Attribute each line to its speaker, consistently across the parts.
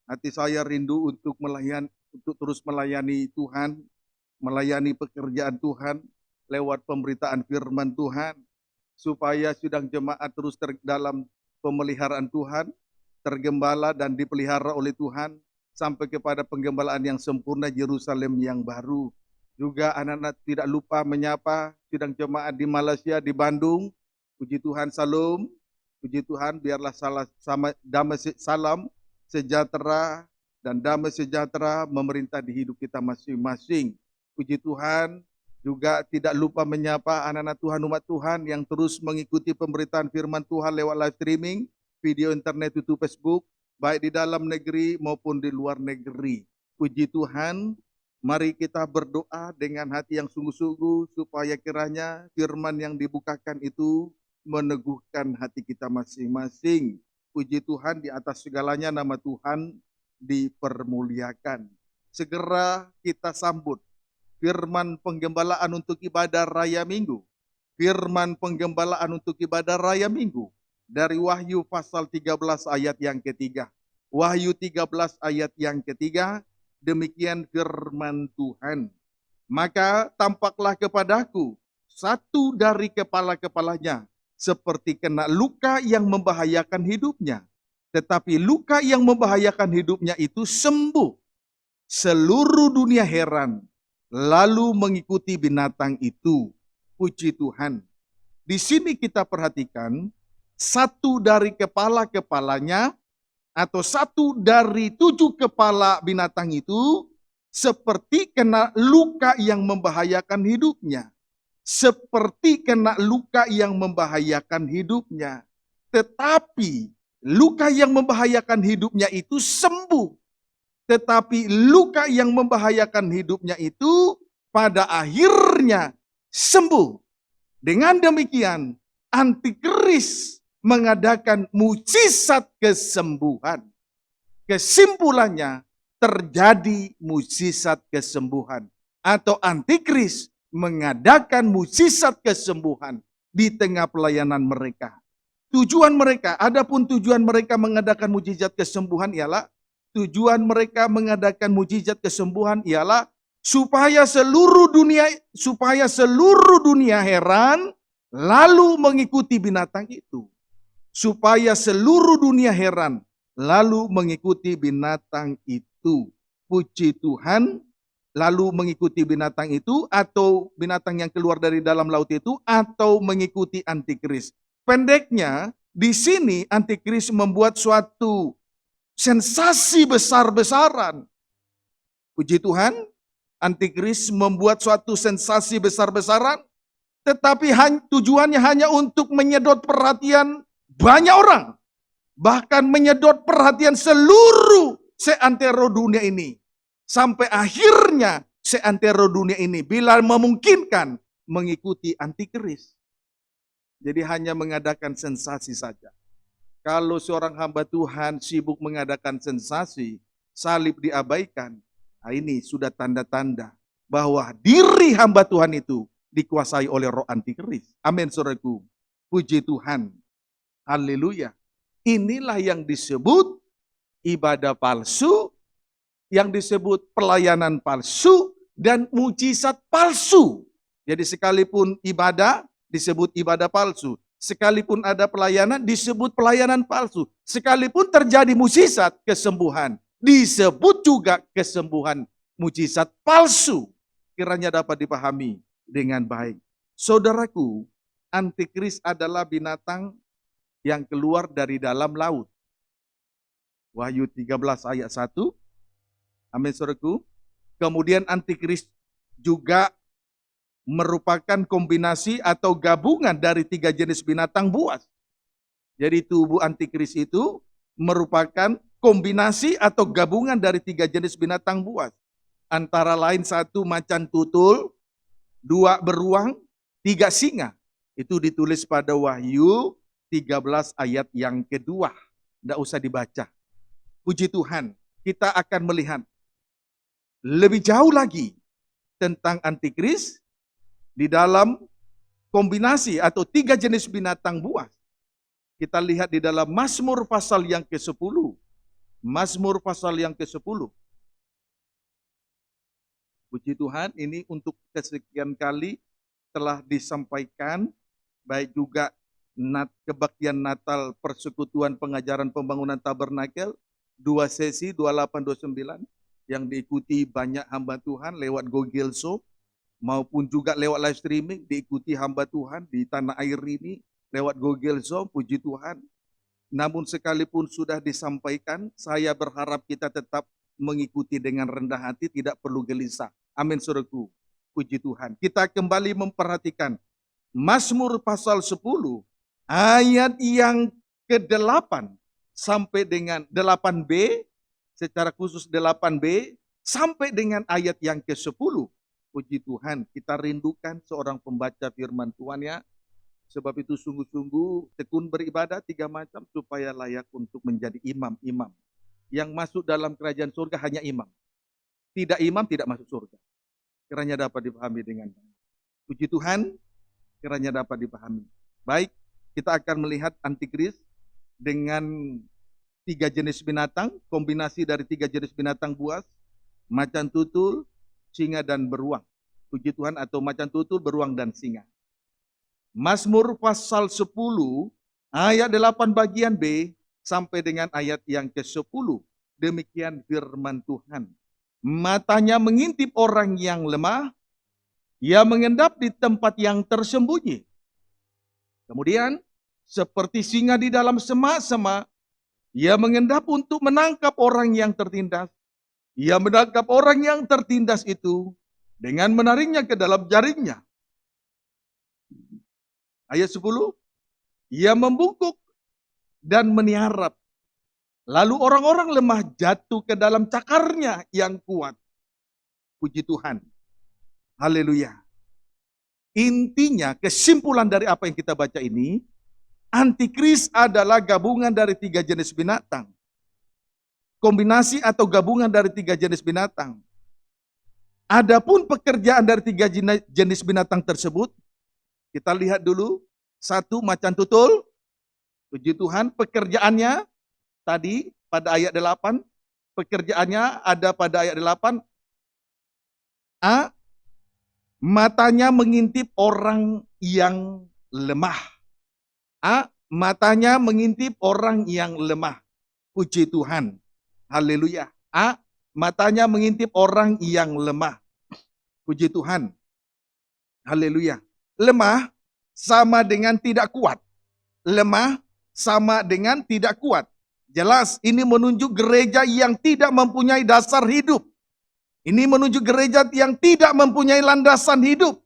Speaker 1: Hati saya rindu untuk terus melayani Tuhan, melayani pekerjaan Tuhan lewat pemberitaan firman Tuhan, supaya sidang jemaat terus dalam pemeliharaan Tuhan, tergembala dan dipelihara oleh Tuhan, sampai kepada penggembalaan yang sempurna Yerusalem yang baru. Juga anak-anak tidak lupa menyapa sidang jemaat di Malaysia, di Bandung. Puji Tuhan, salam. Puji Tuhan, biarlah salam sejahtera dan damai sejahtera memerintah di hidup kita masing-masing. Puji Tuhan, juga tidak lupa menyapa anak-anak Tuhan, umat Tuhan yang terus mengikuti pemberitaan firman Tuhan lewat live streaming, video internet, YouTube, Facebook, baik di dalam negeri maupun di luar negeri. Puji Tuhan, mari kita berdoa dengan hati yang sungguh-sungguh supaya kiranya firman yang dibukakan itu meneguhkan hati kita masing-masing. Puji Tuhan, di atas segalanya nama Tuhan dipermuliakan. Segera kita sambut firman penggembalaan untuk ibadah raya Minggu. Firman penggembalaan untuk ibadah raya Minggu dari Wahyu pasal 13 ayat yang ketiga. Wahyu 13 ayat yang ketiga, demikian firman Tuhan. Maka tampaklah kepadaku satu dari kepala-kepalanya seperti kena luka yang membahayakan hidupnya. Tetapi luka yang membahayakan hidupnya itu sembuh. Seluruh dunia heran, lalu mengikuti binatang itu. Puji Tuhan. Di sini kita perhatikan, satu dari kepala-kepalanya, atau satu dari 7 kepala binatang itu, seperti kena luka yang membahayakan hidupnya. Seperti kena luka yang membahayakan hidupnya. Tetapi luka yang membahayakan hidupnya itu sembuh. Tetapi luka yang membahayakan hidupnya itu pada akhirnya sembuh. Dengan demikian, antikris mengadakan mujizat kesembuhan. Kesimpulannya, terjadi mujizat kesembuhan. Atau antikris mengadakan mujizat kesembuhan di tengah pelayanan mereka. Adapun tujuan mereka mengadakan mujizat kesembuhan ialah supaya seluruh dunia heran lalu mengikuti binatang itu. Supaya seluruh dunia heran lalu mengikuti binatang itu. Puji Tuhan, lalu mengikuti binatang itu, atau binatang yang keluar dari dalam laut itu, atau mengikuti antikris. Pendeknya, di sini antikris membuat suatu sensasi besar-besaran. Puji Tuhan, antikris membuat suatu sensasi besar-besaran, tetapi tujuannya hanya untuk menyedot perhatian banyak orang. Bahkan menyedot perhatian seluruh seantero dunia ini. Sampai akhirnya seantero dunia ini bila memungkinkan mengikuti antikris. Jadi hanya mengadakan sensasi saja. Kalau seorang hamba Tuhan sibuk mengadakan sensasi, salib diabaikan, nah ini sudah tanda-tanda bahwa diri hamba Tuhan itu dikuasai oleh roh antikris. Amin, saudaraku. Puji Tuhan. Haleluya. Inilah yang disebut ibadah palsu, yang disebut pelayanan palsu, dan mujizat palsu. Jadi sekalipun ibadah disebut ibadah palsu. Sekalipun ada pelayanan disebut pelayanan palsu. Sekalipun terjadi mujizat kesembuhan, disebut juga kesembuhan mujizat palsu. Kiranya dapat dipahami dengan baik. Saudaraku, antikris adalah binatang yang keluar dari dalam laut. Wahyu 13 ayat 1. Amin, saudaraku. Kemudian antikris juga merupakan kombinasi atau gabungan dari 3 jenis binatang buas. Jadi tubuh antikris itu merupakan kombinasi atau gabungan dari 3 jenis binatang buas. Antara lain 1 macan tutul, 2 beruang, 3 singa. Itu ditulis pada Wahyu 13 ayat yang kedua. Tidak usah dibaca. Puji Tuhan, kita akan melihat lebih jauh lagi tentang antikris di dalam kombinasi atau 3 jenis binatang buas. Kita lihat di dalam Mazmur pasal yang ke-10. Mazmur pasal yang ke-10. Puji Tuhan, ini untuk kesekian kali telah disampaikan, baik juga kebaktian Natal Persekutuan Pengajaran Pembangunan Tabernakel, 2 sesi 28-29 yang diikuti banyak hamba Tuhan lewat Google Show maupun juga lewat live streaming, diikuti hamba Tuhan di tanah air ini lewat Google Show. Puji Tuhan. Namun sekalipun sudah disampaikan, saya berharap kita tetap mengikuti dengan rendah hati, tidak perlu gelisah. Amin, saudaraku. Puji Tuhan. Kita kembali memperhatikan Mazmur pasal 10, ayat yang ke-8 sampai dengan 8b, secara khusus 8b, sampai dengan ayat yang ke-10. Puji Tuhan, kita rindukan seorang pembaca firman Tuhan ya. Sebab itu sungguh-sungguh tekun beribadah 3 macam supaya layak untuk menjadi imam-imam. Yang masuk dalam kerajaan surga hanya imam. Tidak imam tidak masuk surga. Kiranya dapat dipahami dengan baik. Puji Tuhan, kiranya dapat dipahami. Baik, kita akan melihat antikris dengan 3 jenis binatang, kombinasi dari 3 jenis binatang buas, macan tutul, singa dan beruang. Puji Tuhan, atau macan tutul, beruang dan singa. Mazmur pasal 10 ayat 8 bagian B sampai dengan ayat yang ke-10. Demikian firman Tuhan. Matanya mengintip orang yang lemah, ia mengendap di tempat yang tersembunyi. Kemudian seperti singa di dalam semak-semak, ia mengendap untuk menangkap orang yang tertindas. Ia menangkap orang yang tertindas itu dengan menariknya ke dalam jaringnya. Ayat 10, ia membungkuk dan meniarap. Lalu orang-orang lemah jatuh ke dalam cakarnya yang kuat. Puji Tuhan. Haleluya. Intinya, kesimpulan dari apa yang kita baca ini, antikris adalah gabungan dari 3 jenis binatang. Kombinasi atau gabungan dari 3 jenis binatang. Adapun pekerjaan dari 3 jenis binatang tersebut, kita lihat dulu, 1 macan tutul. Puji Tuhan, pekerjaannya tadi pada ayat 8, pekerjaannya ada pada ayat 8. A, matanya mengintip orang yang lemah. A, matanya mengintip orang yang lemah. Puji Tuhan. Haleluya. A, matanya mengintip orang yang lemah. Puji Tuhan. Haleluya. Lemah sama dengan tidak kuat. Lemah sama dengan tidak kuat. Jelas ini menunjuk gereja yang tidak mempunyai dasar hidup. Ini menunjuk gereja yang tidak mempunyai landasan hidup.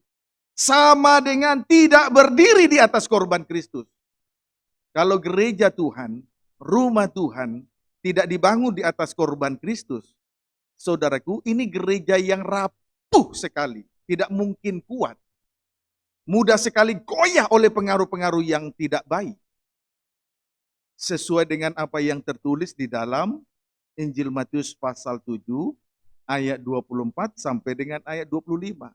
Speaker 1: Sama dengan tidak berdiri di atas korban Kristus. Kalau gereja Tuhan, rumah Tuhan tidak dibangun di atas korban Kristus, saudaraku, ini gereja yang rapuh sekali. Tidak mungkin kuat. Mudah sekali goyah oleh pengaruh-pengaruh yang tidak baik. Sesuai dengan apa yang tertulis di dalam Injil Matius pasal 7 ayat 24 sampai dengan ayat 25.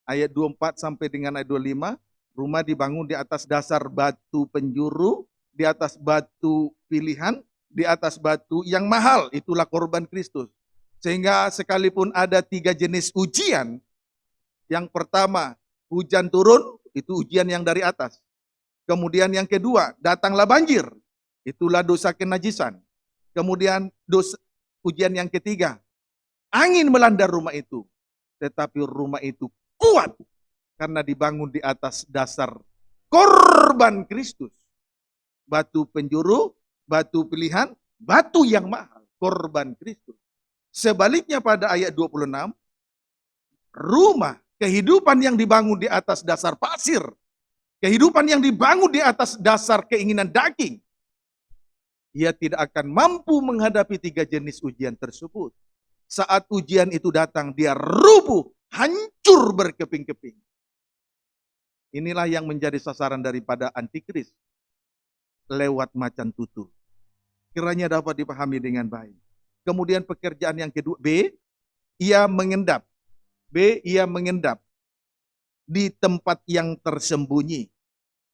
Speaker 1: Ayat 24 sampai dengan ayat 25, rumah dibangun di atas dasar batu penjuru, di atas batu pilihan, di atas batu yang mahal, itulah korban Kristus. Sehingga sekalipun ada 3 jenis ujian, yang pertama, hujan turun, itu ujian yang dari atas. Kemudian yang kedua, datanglah banjir, itulah dosa kenajisan. Kemudian ujian yang ketiga, angin melanda rumah itu. Tetapi rumah itu kuat, karena dibangun di atas dasar korban Kristus. Batu penjuru, batu pilihan, batu yang mahal, korban Kristus. Sebaliknya pada ayat 26, rumah, kehidupan yang dibangun di atas dasar pasir, kehidupan yang dibangun di atas dasar keinginan daging, ia tidak akan mampu menghadapi 3 jenis ujian tersebut. Saat ujian itu datang, dia rubuh, hancur berkeping-keping. Inilah yang menjadi sasaran daripada antikris lewat macan tutul. Kiranya dapat dipahami dengan baik. Kemudian pekerjaan yang kedua, B, ia mengendap. B, ia mengendap di tempat yang tersembunyi.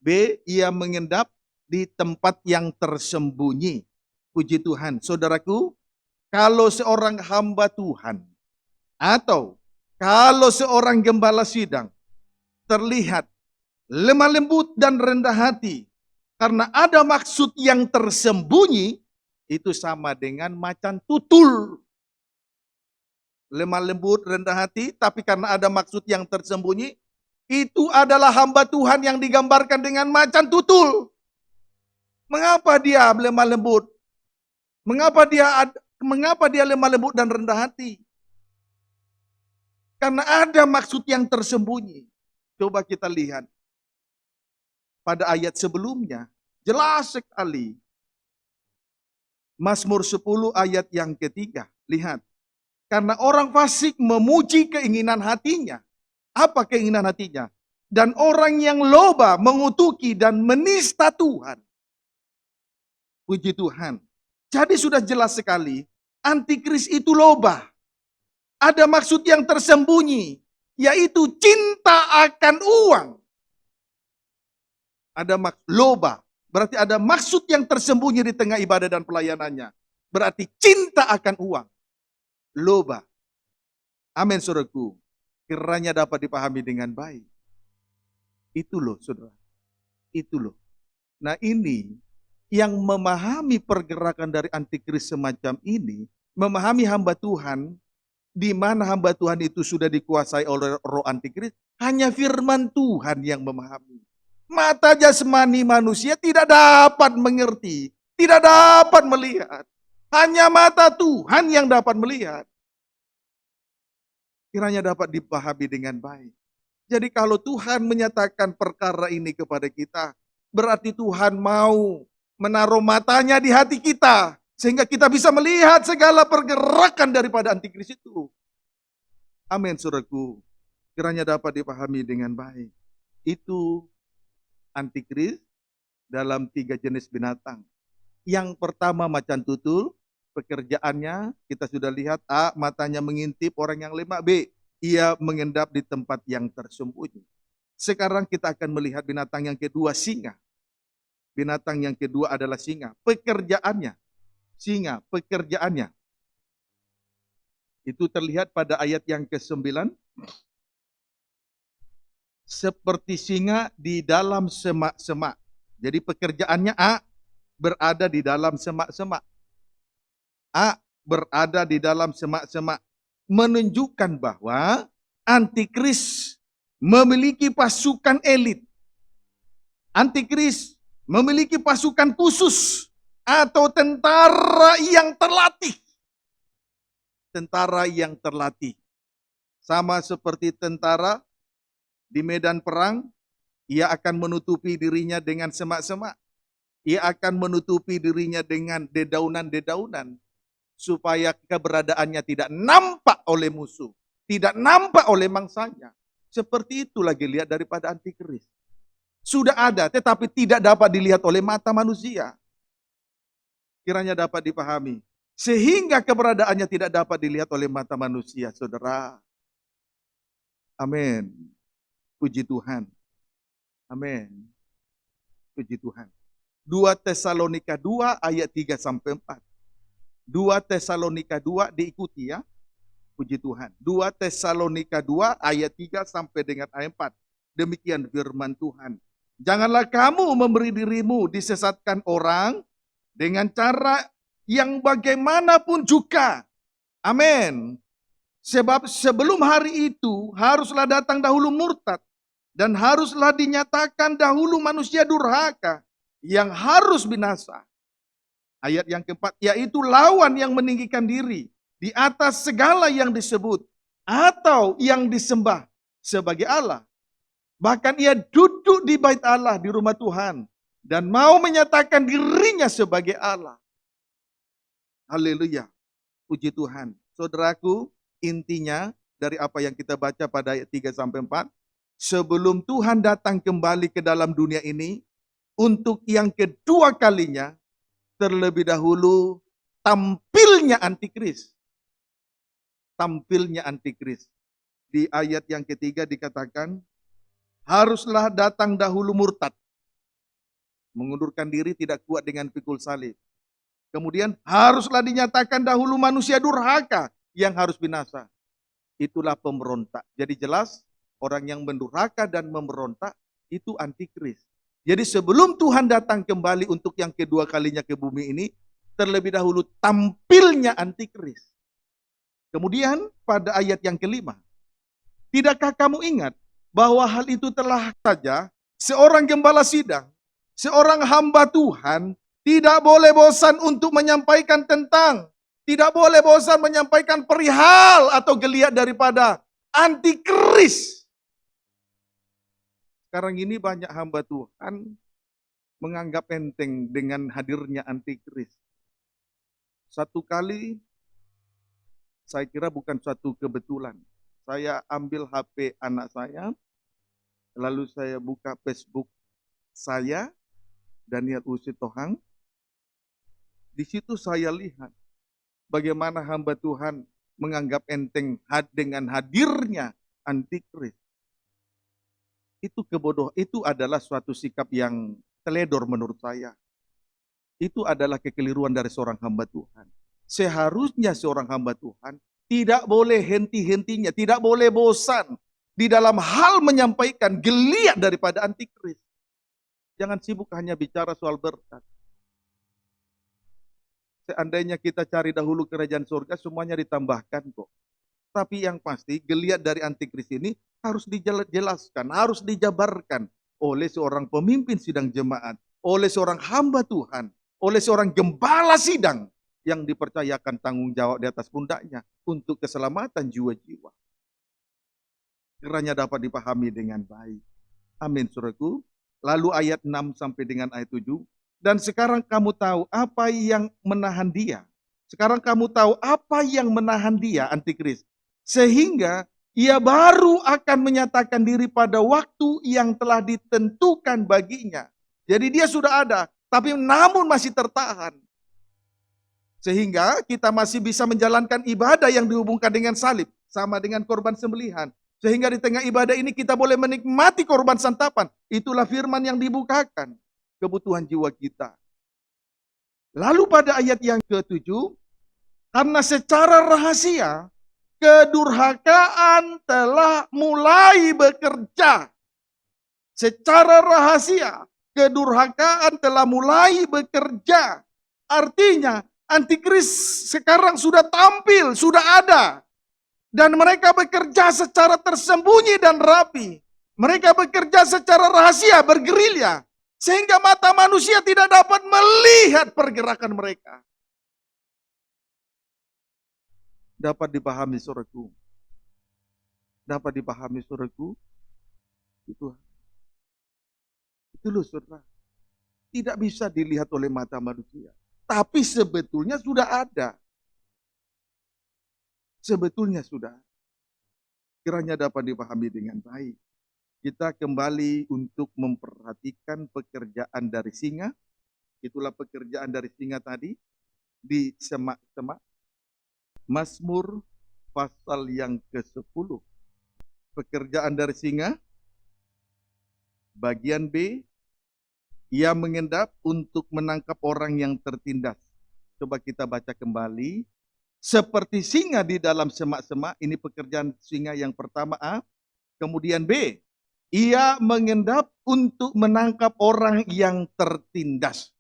Speaker 1: B, ia mengendap di tempat yang tersembunyi. Puji Tuhan. Saudaraku, kalau seorang hamba Tuhan atau kalau seorang gembala sidang terlihat lemah lembut dan rendah hati karena ada maksud yang tersembunyi, itu sama dengan macan tutul. Lemah lembut, rendah hati, tapi karena ada maksud yang tersembunyi, itu adalah hamba Tuhan yang digambarkan dengan macan tutul. Mengapa dia lemah lembut? Mengapa dia lemah lembut dan rendah hati? Karena ada maksud yang tersembunyi. Coba kita lihat pada ayat sebelumnya, jelas sekali. Mazmur 10 ayat yang ketiga. Lihat. Karena orang fasik memuji keinginan hatinya. Apa keinginan hatinya? Dan orang yang loba mengutuki dan menista Tuhan. Puji Tuhan. Jadi sudah jelas sekali, antikris itu loba. Ada maksud yang tersembunyi, yaitu cinta akan uang. Ada loba, berarti ada maksud yang tersembunyi di tengah ibadah dan pelayanannya. Berarti cinta akan uang. Loba. Amin, saudaraku. Kiranya dapat dipahami dengan baik. Itu loh, saudara. Itu loh. Nah ini yang memahami pergerakan dari antikris semacam ini, memahami hamba Tuhan, di mana hamba Tuhan itu sudah dikuasai oleh roh antikris, hanya firman Tuhan yang memahami. Mata jasmani manusia tidak dapat mengerti, tidak dapat melihat. Hanya mata Tuhan yang dapat melihat. Kiranya dapat dipahami dengan baik. Jadi kalau Tuhan menyatakan perkara ini kepada kita, berarti Tuhan mau menaruh matanya di hati kita, sehingga kita bisa melihat segala pergerakan daripada antikris itu. Amin, saudaraku. Kiranya dapat dipahami dengan baik. Itu antikris dalam 3 jenis binatang. Yang pertama macan tutul, pekerjaannya kita sudah lihat, A, matanya mengintip orang yang lemah, B, ia mengendap di tempat yang tersembunyi. Sekarang kita akan melihat binatang yang kedua, singa. Binatang yang kedua adalah singa. Pekerjaannya, singa, pekerjaannya. Itu terlihat pada ayat yang ke-9. Seperti singa di dalam semak-semak. Jadi pekerjaannya A, berada di dalam semak-semak. A, berada di dalam semak-semak. Menunjukkan bahwa antikris memiliki pasukan elit. Antikris memiliki pasukan khusus atau tentara yang terlatih. Tentara yang terlatih. Sama seperti tentara di medan perang, ia akan menutupi dirinya dengan semak-semak. Ia akan menutupi dirinya dengan dedaunan-dedaunan. Supaya keberadaannya tidak nampak oleh musuh. Tidak nampak oleh mangsanya. Seperti itu lagi lihat daripada antikris. Sudah ada, tetapi tidak dapat dilihat oleh mata manusia. Kiranya dapat dipahami. Sehingga keberadaannya tidak dapat dilihat oleh mata manusia, saudara. Amin. Puji Tuhan. Amin. Puji Tuhan. 2 Tesalonika 2 ayat 3-4. 2 Tesalonika 2 diikuti ya. Puji Tuhan. 2 Tesalonika 2 ayat 3 sampai dengan ayat 4. Demikian firman Tuhan. Janganlah kamu memberi dirimu disesatkan orang dengan cara yang bagaimanapun juga. Amin. Sebab sebelum hari itu haruslah datang dahulu murtad. Dan haruslah dinyatakan dahulu manusia durhaka yang harus binasa. Ayat yang keempat, yaitu lawan yang meninggikan diri di atas segala yang disebut atau yang disembah sebagai Allah. Bahkan ia duduk di bait Allah di rumah Tuhan dan mau menyatakan dirinya sebagai Allah. Haleluya. Puji Tuhan. Saudaraku, intinya dari apa yang kita baca pada ayat 3-4, sebelum Tuhan datang kembali ke dalam dunia ini untuk yang kedua kalinya, terlebih dahulu tampilnya antikris. Tampilnya antikris. Di ayat yang ketiga dikatakan, haruslah datang dahulu murtad. Mengundurkan diri tidak kuat dengan pikul salib. Kemudian haruslah dinyatakan dahulu manusia durhaka yang harus binasa. Itulah pemberontak. Jadi jelas orang yang mendurhaka dan memberontak itu antikris. Jadi sebelum Tuhan datang kembali untuk yang kedua kalinya ke bumi ini, terlebih dahulu tampilnya antikris. Kemudian pada ayat yang kelima, tidakkah kamu ingat bahwa hal itu telah saja seorang gembala sidang, seorang hamba Tuhan, tidak boleh bosan untuk menyampaikan tentang, tidak boleh bosan menyampaikan perihal atau geliat daripada antikris. Sekarang ini banyak hamba Tuhan menganggap enteng dengan hadirnya antikris. Satu kali, saya kira bukan suatu kebetulan. Saya ambil HP anak saya, lalu saya buka Facebook saya, Daniel Usitohang. Di situ saya lihat bagaimana hamba Tuhan menganggap enteng dengan hadirnya antikris. Itu kebodohan, itu adalah suatu sikap yang teledor menurut saya. Itu adalah kekeliruan dari seorang hamba Tuhan. Seharusnya seorang hamba Tuhan tidak boleh henti-hentinya, tidak boleh bosan di dalam hal menyampaikan geliat daripada antikris. Jangan sibuk hanya bicara soal berkat. Seandainya kita cari dahulu kerajaan surga, semuanya ditambahkan kok. Tapi yang pasti geliat dari antikris ini harus dijelaskan, harus dijabarkan oleh seorang pemimpin sidang jemaat, oleh seorang hamba Tuhan, oleh seorang gembala sidang yang dipercayakan tanggung jawab di atas pundaknya untuk keselamatan jiwa-jiwa. Kiranya dapat dipahami dengan baik. Amin, saudaraku. Lalu ayat 6 sampai dengan ayat 7. Dan sekarang kamu tahu apa yang menahan dia. Sekarang kamu tahu apa yang menahan dia, antikris. Sehingga ia baru akan menyatakan diri pada waktu yang telah ditentukan baginya. Jadi dia sudah ada, tapi namun masih tertahan. Sehingga kita masih bisa menjalankan ibadah yang dihubungkan dengan salib. Sama dengan korban sembelihan. Sehingga di tengah ibadah ini kita boleh menikmati korban santapan. Itulah firman yang dibukakan. Kebutuhan jiwa kita. Lalu pada ayat yang ke-7. Karena secara rahasia kedurhakaan telah mulai bekerja. Secara rahasia kedurhakaan telah mulai bekerja. Artinya antikris sekarang sudah tampil, sudah ada. Dan mereka bekerja secara tersembunyi dan rapi. Mereka bekerja secara rahasia, bergerilya. Sehingga mata manusia tidak dapat melihat pergerakan mereka. Dapat dipahami, saudaraku. Dapat dipahami, saudaraku. Itu loh, saudara. Tidak bisa dilihat oleh mata manusia. Tapi sebetulnya sudah ada. Sebetulnya sudah. Kiranya dapat dipahami dengan baik. Kita kembali untuk memperhatikan pekerjaan dari singa. Itulah pekerjaan dari singa tadi. Di semak-semak. Mazmur pasal yang ke-10. Pekerjaan dari singa. Bagian B. Ia mengendap untuk menangkap orang yang tertindas. Coba kita baca kembali. Seperti singa di dalam semak-semak. Ini pekerjaan singa yang pertama A. Kemudian B. Ia mengendap untuk menangkap orang yang tertindas.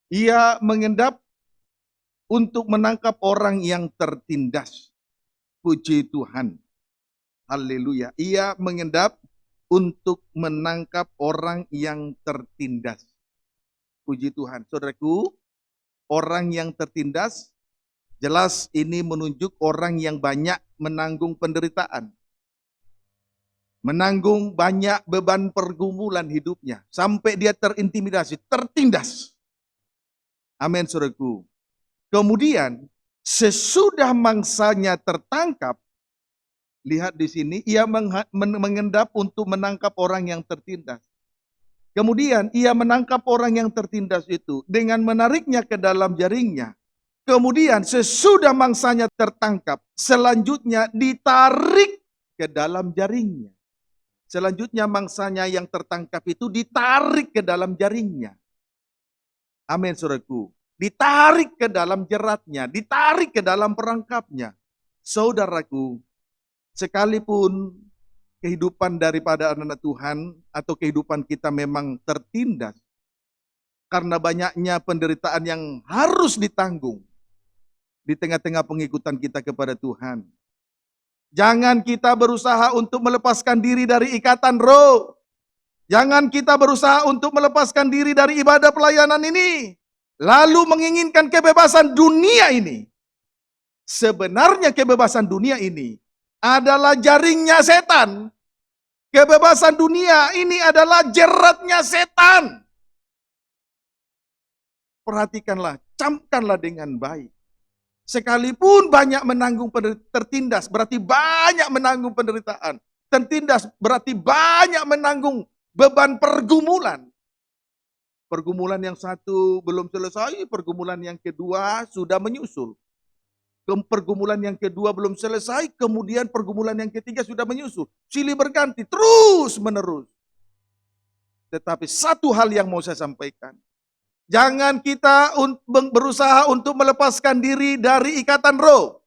Speaker 1: Ia mengendap untuk menangkap orang yang tertindas. Puji Tuhan. Haleluya. Ia mengendap untuk menangkap orang yang tertindas. Puji Tuhan. Saudaraku, orang yang tertindas, jelas ini menunjuk orang yang banyak menanggung penderitaan. Menanggung banyak beban pergumulan hidupnya. Sampai dia terintimidasi, tertindas. Amin, saudaraku. Kemudian, sesudah mangsanya tertangkap, lihat di sini, ia mengendap untuk menangkap orang yang tertindas. Kemudian, ia menangkap orang yang tertindas itu dengan menariknya ke dalam jaringnya. Kemudian, sesudah mangsanya tertangkap, selanjutnya ditarik ke dalam jaringnya. Selanjutnya mangsanya yang tertangkap itu ditarik ke dalam jaringnya. Amin, saudaraku. ditarik ke dalam jeratnya, ditarik ke dalam perangkapnya. Saudaraku, sekalipun kehidupan daripada anak-anak Tuhan atau kehidupan kita memang tertindas karena banyaknya penderitaan yang harus ditanggung di tengah-tengah pengikutan kita kepada Tuhan. Jangan kita berusaha untuk melepaskan diri dari ikatan roh. Jangan kita berusaha untuk melepaskan diri dari ibadah pelayanan ini, lalu menginginkan kebebasan dunia ini. Sebenarnya kebebasan dunia ini adalah jaringnya setan. Kebebasan dunia ini adalah jeratnya setan. Perhatikanlah, camkanlah dengan baik. Sekalipun banyak menanggung tertindas, berarti banyak menanggung penderitaan. Tertindas berarti banyak menanggung beban pergumulan. Pergumulan yang satu belum selesai, pergumulan yang kedua sudah menyusul. Pergumulan yang kedua belum selesai, kemudian pergumulan yang ketiga sudah menyusul. Silih berganti, terus menerus. Tetapi satu hal yang mau saya sampaikan. Jangan kita berusaha untuk melepaskan diri dari ikatan roh.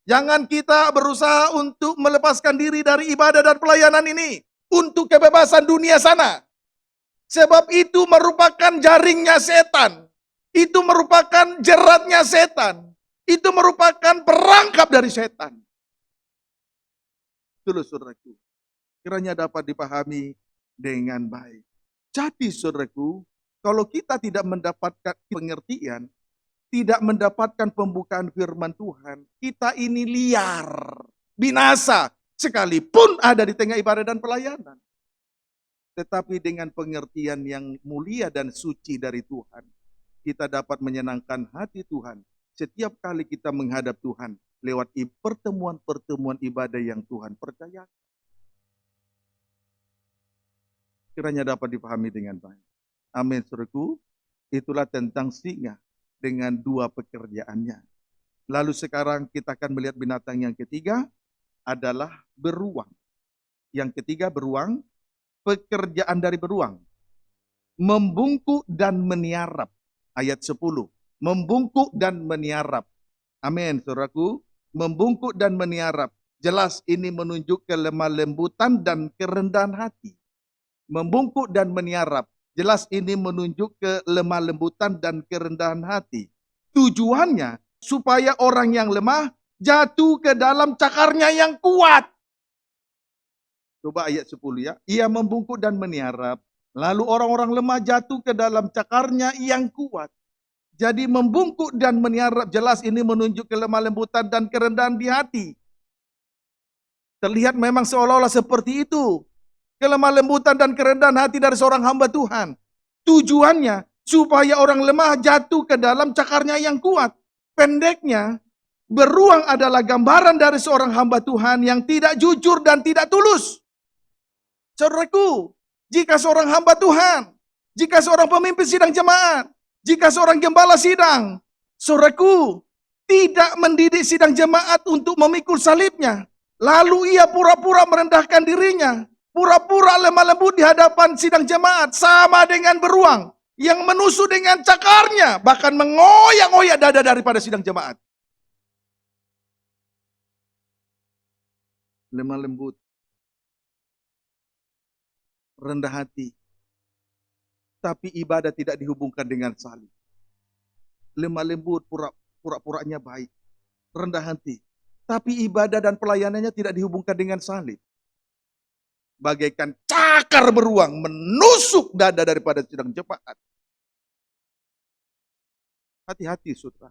Speaker 1: Jangan kita berusaha untuk melepaskan diri dari ibadah dan pelayanan ini untuk kebebasan dunia sana. Sebab itu merupakan jaringnya setan. Itu merupakan jeratnya setan. Itu merupakan perangkap dari setan. Itulah saudaraku. Kiranya dapat dipahami dengan baik. Jadi saudaraku, kalau kita tidak mendapatkan pengertian, tidak mendapatkan pembukaan firman Tuhan, kita ini liar, binasa, sekalipun ada di tengah ibadah dan pelayanan. Tetapi dengan pengertian yang mulia dan suci dari Tuhan, kita dapat menyenangkan hati Tuhan setiap kali kita menghadap Tuhan lewat pertemuan-pertemuan ibadah yang Tuhan percayakan. Kiranya dapat dipahami dengan baik. Amin, saudaraku. Itulah tentang singa dengan dua pekerjaannya. Lalu sekarang kita akan melihat binatang yang ketiga adalah beruang. Yang ketiga beruang, pekerjaan dari beruang. Membungkuk dan meniarap. Ayat 10. Membungkuk dan meniarap. Amin, saudaraku. Membungkuk dan meniarap. Jelas ini menunjuk kelemah lembutan dan kerendahan hati. Membungkuk dan meniarap. Jelas ini menunjuk kelemah lembutan dan kerendahan hati. Tujuannya supaya orang yang lemah jatuh ke dalam cakarnya yang kuat. Coba ayat 10 ya. Ia membungkuk dan meniarap. Lalu orang-orang lemah jatuh ke dalam cakarnya yang kuat. Jadi membungkuk dan meniarap jelas ini menunjuk kelemah lembutan dan kerendahan di hati. Terlihat memang seolah-olah seperti itu. Kelemah lembutan dan kerendahan hati dari seorang hamba Tuhan. Tujuannya supaya orang lemah jatuh ke dalam cakarnya yang kuat. Pendeknya, beruang adalah gambaran dari seorang hamba Tuhan yang tidak jujur dan tidak tulus. Saudaraku, jika seorang hamba Tuhan, jika seorang pemimpin sidang jemaat, jika seorang gembala sidang, saudaraku, tidak mendidik sidang jemaat untuk memikul salibnya, lalu ia pura-pura merendahkan dirinya, pura-pura lemah lembut di hadapan sidang jemaat, sama dengan beruang yang menusuk dengan cakarnya, bahkan mengoyak-ngoyak dada daripada sidang jemaat. Lemah lembut, rendah hati, tapi ibadah tidak dihubungkan dengan salib. Lemah lembut, pura-puranya baik, rendah hati, tapi ibadah dan pelayanannya tidak dihubungkan dengan salib. Bagaikan cakar beruang menusuk dada daripada sidang jemaat. Hati-hati, saudara.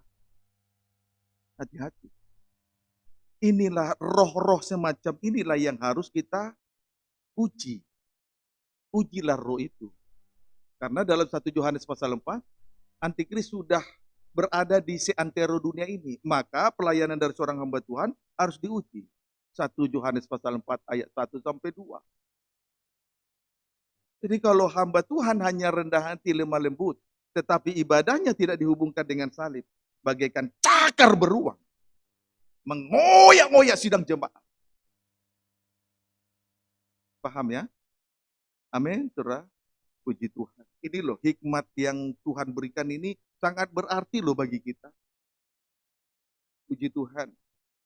Speaker 1: Hati-hati. Inilah roh-roh semacam inilah yang harus kita uji. Ujilah roh itu. Karena dalam 1 Yohanes pasal 4, antikris sudah berada di seantero dunia ini. Maka pelayanan dari seorang hamba Tuhan harus diuji. 1 Yohanes pasal 4 ayat 1 sampai 2. Jadi kalau hamba Tuhan hanya rendah hati, lemah lembut, tetapi ibadahnya tidak dihubungkan dengan salib, bagaikan cakar beruang, mengoyak-ngoyak sidang jemaat. Paham ya? Amin, saudara. Puji Tuhan. Ini loh hikmat yang Tuhan berikan ini Sangat berarti loh bagi kita. Puji Tuhan.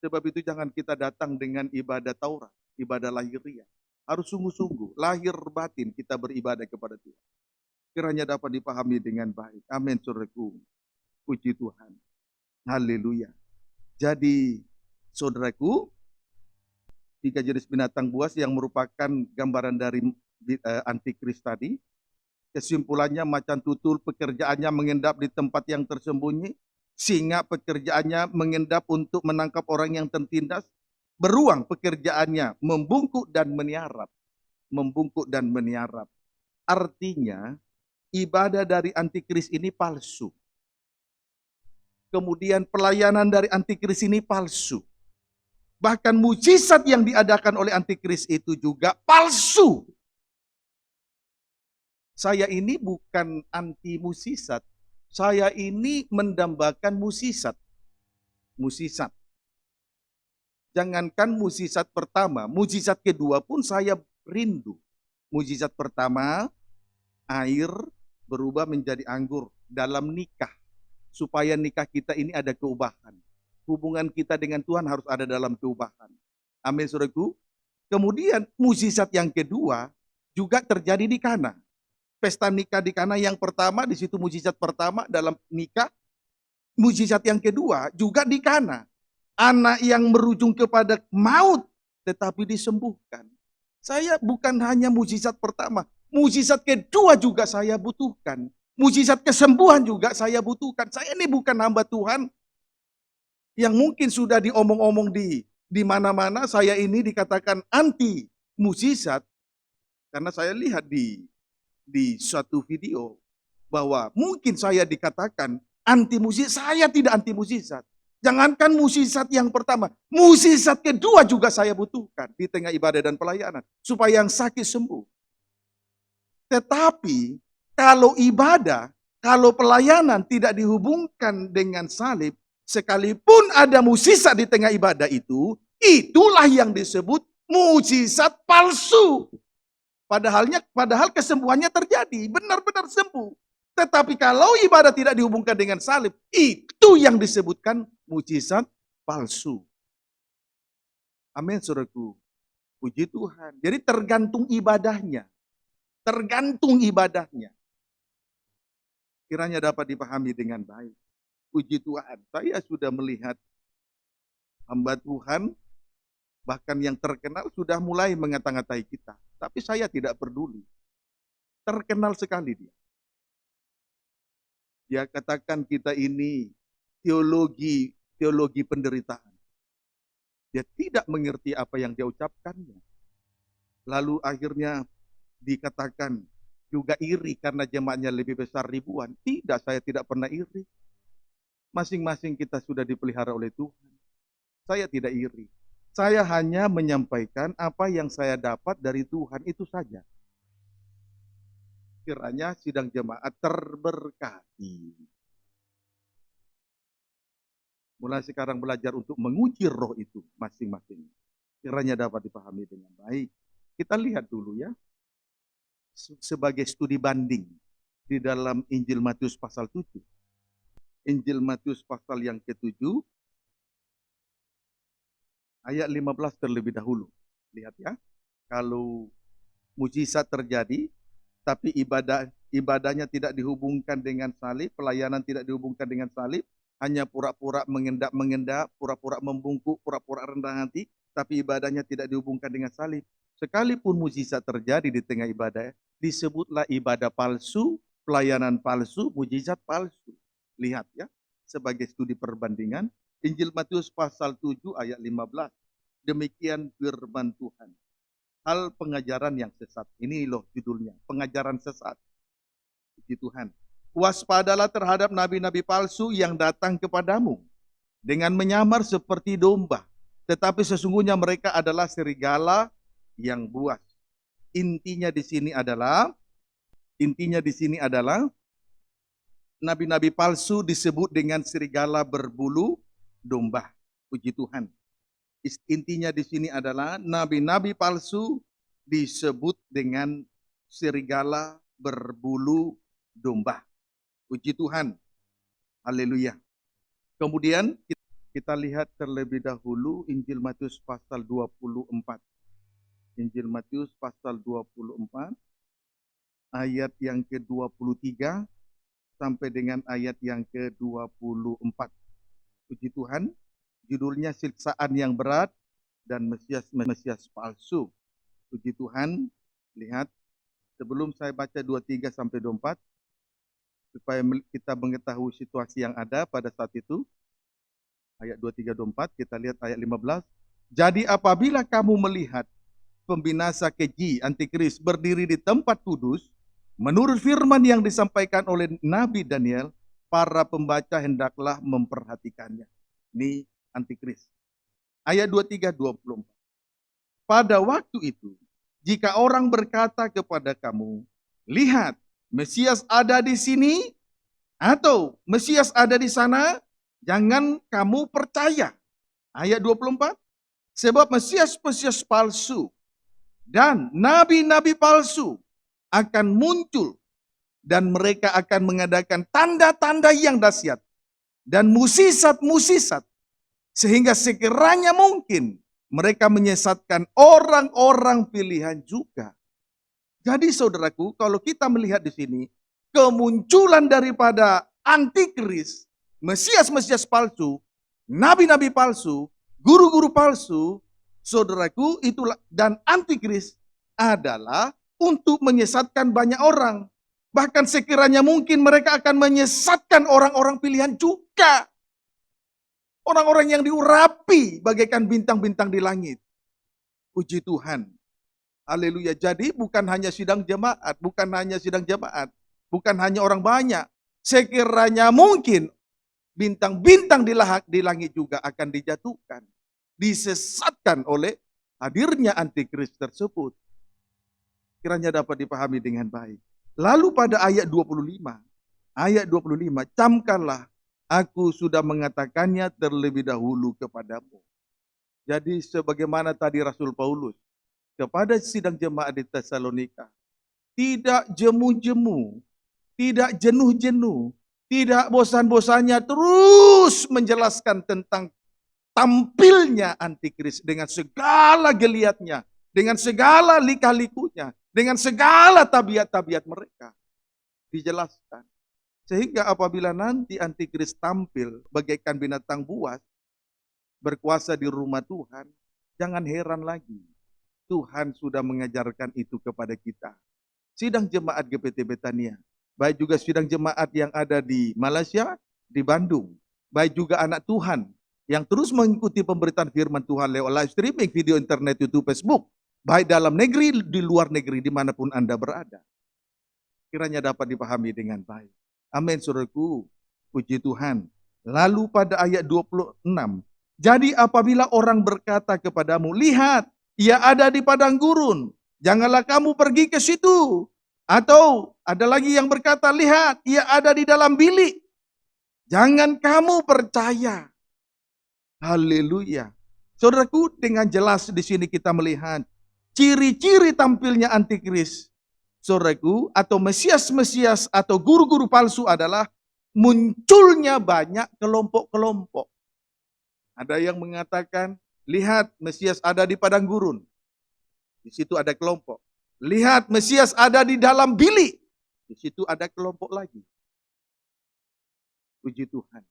Speaker 1: Sebab itu jangan kita datang dengan ibadah Taurat, ibadah lahiriah. Harus sungguh-sungguh, lahir batin kita beribadah kepada Tuhan. Kiranya dapat dipahami dengan baik. Amin, saudaraku. Puji Tuhan. Haleluya. Jadi, saudaraku, 3 jenis binatang buas yang merupakan gambaran dari antikris tadi. Kesimpulannya macan tutul pekerjaannya mengendap di tempat yang tersembunyi. Singa pekerjaannya mengendap untuk menangkap orang yang tertindas. Beruang pekerjaannya membungkuk dan meniarap. Membungkuk dan meniarap. Artinya ibadah dari antikris ini palsu. Kemudian pelayanan dari antikris ini palsu. Bahkan mujizat yang diadakan oleh antikris itu juga palsu. Saya ini bukan anti mukjizat. Saya ini mendambakan mukjizat. Mukjizat. Jangankan mukjizat pertama, mukjizat kedua pun saya rindu. Mukjizat pertama, air berubah menjadi anggur dalam nikah. Supaya nikah kita ini ada keubahan. Hubungan kita dengan Tuhan harus ada dalam keubahan. Amin, saudaraku. Kemudian mukjizat yang kedua juga terjadi di Kana. Pesta nikah di Kana yang pertama, di situ mukjizat pertama dalam nikah. Mukjizat yang kedua juga di Kana. Anak yang berujung kepada maut tetapi disembuhkan. Saya bukan hanya mukjizat pertama, mukjizat kedua juga saya butuhkan. Mukjizat kesembuhan juga saya butuhkan. Saya ini bukan hamba Tuhan yang mungkin sudah diomong-omong di mana-mana. Saya ini dikatakan anti mukjizat karena saya lihat di suatu video bahwa mungkin saya dikatakan anti mukjizat. Saya tidak anti mukjizat. Jangankan mukjizat yang pertama, mukjizat kedua juga saya butuhkan di tengah ibadah dan pelayanan supaya yang sakit sembuh. Tetapi kalau ibadah, kalau pelayanan tidak dihubungkan dengan salib, sekalipun ada mukjizat di tengah ibadah itu, itulah yang disebut mukjizat palsu. Padahal kesembuhannya terjadi, benar-benar sembuh. Tetapi kalau ibadah tidak dihubungkan dengan salib, itu yang disebutkan mukjizat palsu. Amin, saudaraku. Puji Tuhan. Jadi tergantung ibadahnya. Tergantung ibadahnya. Kiranya dapat dipahami dengan baik. Puji Tuhan, saya sudah melihat hamba Tuhan, bahkan yang terkenal sudah mulai mengata-ngatai kita. Tapi saya tidak peduli. Terkenal sekali dia. Dia katakan kita ini teologi penderitaan. Dia tidak mengerti apa yang dia ucapkannya. Lalu akhirnya dikatakan juga iri karena jemaatnya lebih besar ribuan. Tidak, saya tidak pernah iri. Masing-masing kita sudah dipelihara oleh Tuhan. Saya tidak iri. Saya hanya menyampaikan apa yang saya dapat dari Tuhan, itu saja. Kiranya sidang jemaat terberkati. Mulai sekarang belajar untuk menguji roh itu masing-masing. Kiranya dapat dipahami dengan baik. Kita lihat dulu ya. Sebagai studi banding di dalam Injil Matius pasal 7. Injil Matius pasal yang ke-7 ayat 15 terlebih dahulu. Lihat ya. Kalau mujizat terjadi tapi ibadahnya tidak dihubungkan dengan salib, pelayanan tidak dihubungkan dengan salib, hanya pura-pura mengendap, pura-pura membungkuk, pura-pura rendah hati, tapi ibadahnya tidak dihubungkan dengan salib. Sekalipun mujizat terjadi di tengah ibadah, disebutlah ibadah palsu, pelayanan palsu, mujizat palsu. Lihat ya, sebagai studi perbandingan, Injil Matius pasal 7 ayat 15. Demikian firman Tuhan. Hal pengajaran yang sesat. Ini loh judulnya, pengajaran sesat. Puji Tuhan. Waspadalah terhadap nabi-nabi palsu yang datang kepadamu dengan menyamar seperti domba, tetapi sesungguhnya mereka adalah serigala yang buas. Intinya di sini adalah nabi-nabi palsu disebut dengan serigala berbulu domba. Puji Tuhan. Intinya di sini adalah nabi-nabi palsu disebut dengan serigala berbulu domba. Puji Tuhan. Haleluya. Kemudian kita lihat terlebih dahulu Injil Matius pasal 24. Injil Matius pasal 24 ayat yang ke-23 sampai dengan ayat yang ke-24. Puji Tuhan, judulnya siksaan yang berat dan Mesias palsu. Puji Tuhan, lihat sebelum saya baca 23 sampai 24 supaya kita mengetahui situasi yang ada pada saat itu. Ayat 23-24, kita lihat ayat 15. Jadi apabila kamu melihat pembinasa keji antikris berdiri di tempat kudus, menurut firman yang disampaikan oleh Nabi Daniel, para pembaca hendaklah memperhatikannya. Ini antikris. Ayat 23-24. Pada waktu itu, jika orang berkata kepada kamu, lihat, Mesias ada di sini, atau Mesias ada di sana, jangan kamu percaya. Ayat 24. Sebab Mesias palsu dan nabi-nabi palsu akan muncul, dan mereka akan mengadakan tanda-tanda yang dahsyat dan musisat-musisat, sehingga sekiranya mungkin mereka menyesatkan orang-orang pilihan juga. Jadi saudaraku, kalau kita melihat di sini, kemunculan daripada antikris, Mesias palsu, nabi-nabi palsu, guru-guru palsu, saudaraku, itulah dan antikris adalah untuk menyesatkan banyak orang. Bahkan sekiranya mungkin mereka akan menyesatkan orang-orang pilihan juga. Orang-orang yang diurapi bagaikan bintang-bintang di langit. Puji Tuhan. Haleluya. Jadi bukan hanya sidang jemaat, bukan hanya orang banyak. Sekiranya mungkin bintang-bintang di langit juga akan dijatuhkan, disesatkan oleh hadirnya antikris tersebut. Kiranya dapat dipahami dengan baik. Lalu pada ayat 25, camkanlah, aku sudah mengatakannya terlebih dahulu kepadamu. Jadi sebagaimana tadi Rasul Paulus kepada sidang jemaat di Tesalonika, tidak jemu-jemu, tidak jenuh-jenuh, tidak bosan-bosannya terus menjelaskan tentang tampilnya antikris dengan segala geliatnya, dengan segala lika-likunya, dengan segala tabiat-tabiat mereka. Dijelaskan. Sehingga apabila nanti antikris tampil bagaikan binatang buas, berkuasa di rumah Tuhan, jangan heran lagi. Tuhan sudah mengajarkan itu kepada kita. Sidang jemaat GPT Betania, baik juga sidang jemaat yang ada di Malaysia, di Bandung, baik juga anak Tuhan yang terus mengikuti pemberitaan firman Tuhan lewat live streaming, video internet, YouTube, Facebook, baik dalam negeri, di luar negeri, dimanapun Anda berada. Kiranya dapat dipahami dengan baik. Amin, saudaraku. Puji Tuhan. Lalu pada ayat 26, jadi apabila orang berkata kepadamu, lihat, ia ada di padang gurun, janganlah kamu pergi ke situ. Atau ada lagi yang berkata, lihat, ia ada di dalam bilik, jangan kamu percaya. Haleluya. Saudaraku, dengan jelas di sini kita melihat ciri-ciri tampilnya antikris. Saudaraku, atau Mesias atau guru-guru palsu adalah munculnya banyak kelompok-kelompok. Ada yang mengatakan, lihat, Mesias ada di padang gurun. Di situ ada kelompok. Lihat, Mesias ada di dalam bilik. Di situ ada kelompok lagi. Puji Tuhan.